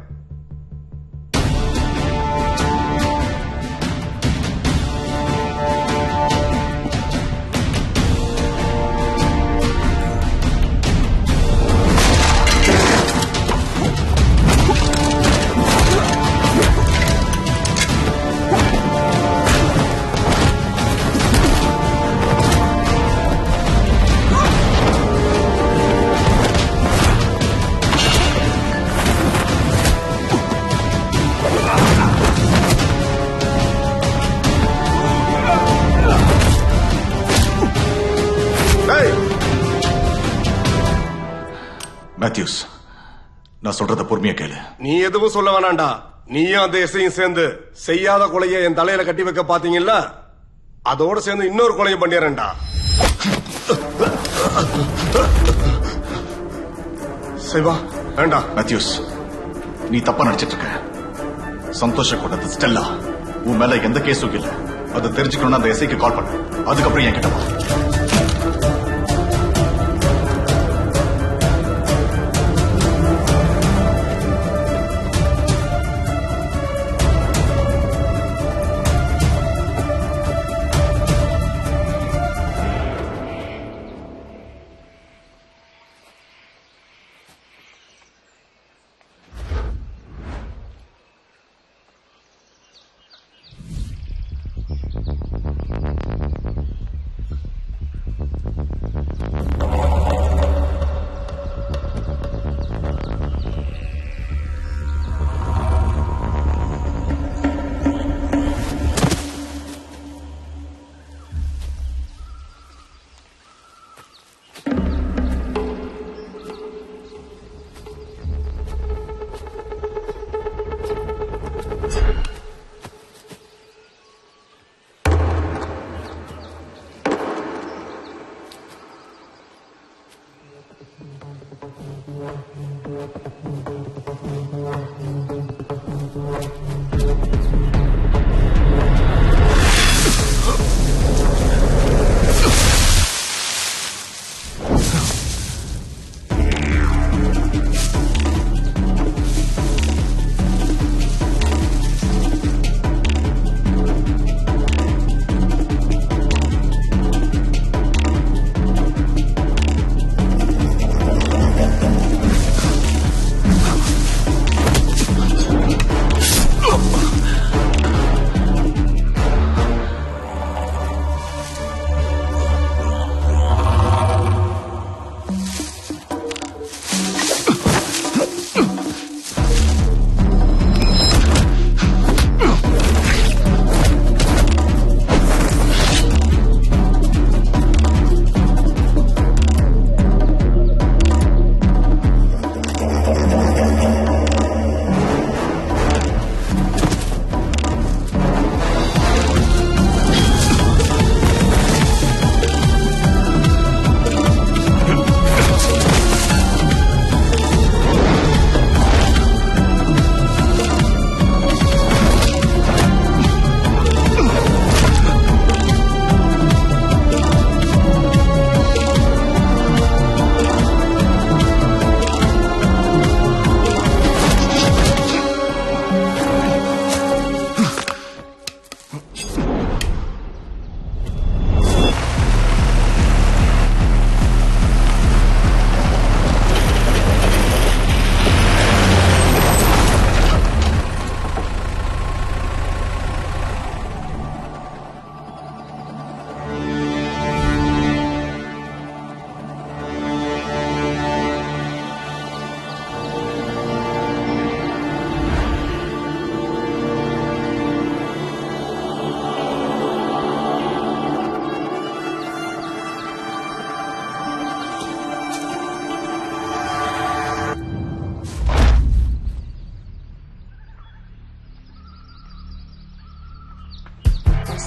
மேத்யூஸ், நான் சொல்றத பொறுமையா கேளு. நீ எதுவும் சொல்ல வேணாண்டா. நீயும் அந்த எஸ்ஐயும் சேர்ந்து செய்யாத கொலையை என் தலையில கட்டி வைக்க பாத்தீங்கல்ல, அதோட சேர்ந்து இன்னொரு கொலையை பண்ணிடுறேன்டா. சிவா வேண்டாம். மேத்யூஸ், நீ தப்பா நினைச்சிட்டு இருக்க. சந்தோஷ கொண்டது ஸ்டெல்லா. உன் மேல எந்த கேஸும் இல்ல. அதை தெரிஞ்சுக்கணும்னு அந்த எஸ்ஐக்கு கால் பண்ணு. அதுக்கப்புறம் என் கிட்ட வா.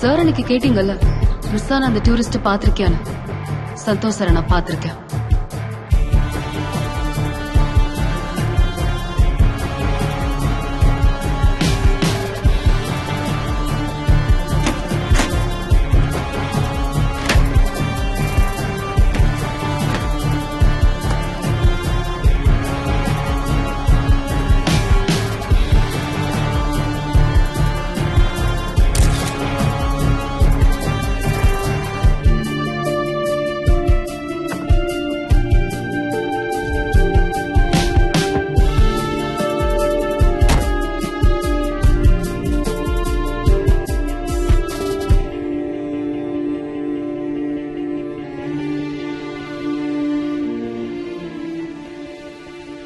சார் எனக்கு கேட்டீங்கல்ல ரிசான் அந்த டூரிஸ்ட் பாத்திருக்கியான்னு. சந்தோஷ் சார் நான் பாத்திருக்கேன்.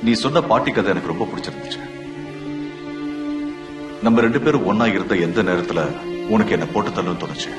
நீ சொன்ன பாட்டி கதை எனக்கு ரொம்ப பிடிச்சிருந்துச்சு. நம்ம 2 பேரும் ஒன்னா இருந்த எந்த நேரத்துல உனக்கு என்ன போட்டு தள்ளுன்னு தோணுச்சு.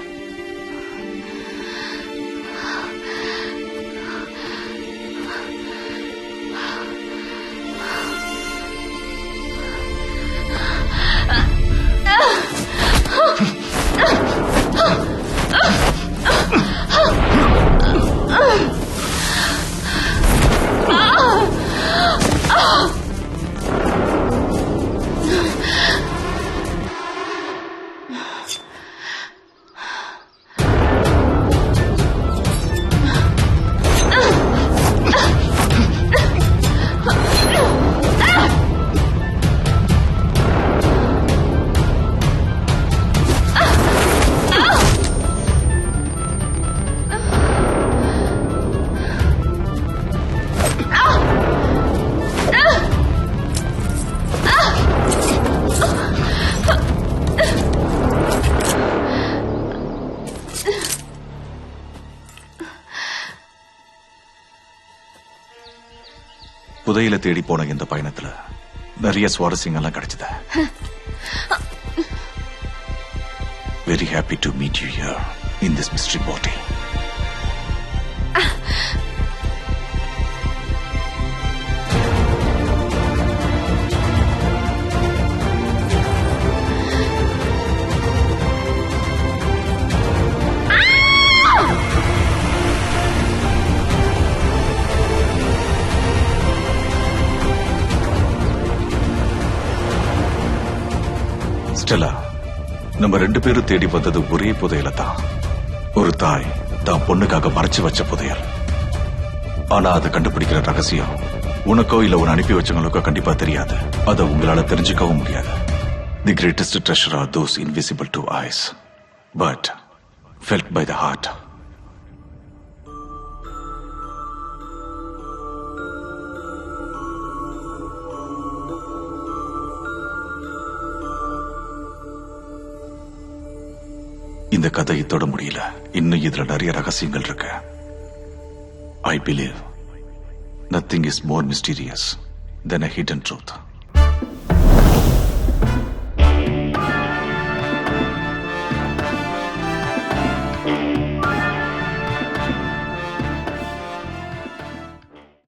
புதையில தேடி போன இந்த பயணத்துல நிறைய சுவாரஸ்யங்கள்லாம் கிடைச்சது. Very happy to meet you here in this mystery body. Stella, நம்ம 2 பேரும் தேடி வந்தது ஒரே புதையல தான். ஒரு தாய் தான் பொண்ணுக்காக மறைச்சு வச்ச புதையல். ஆனா அதை கண்டுபிடிக்கிற ரகசியம் உனக்கோ இல்ல உன் அனுப்பி வச்சவங்களுக்கோ கண்டிப்பா தெரியாது. அதை உங்களால தெரிஞ்சுக்கவும் முடியாது. The greatest treasure are those invisible to eyes but felt by the heart. இந்த கதை இதோட முடியல. இன்னும் இதுல நிறைய ரகசியங்கள் இருக்கு. I believe nothing is more mysterious than a hidden truth.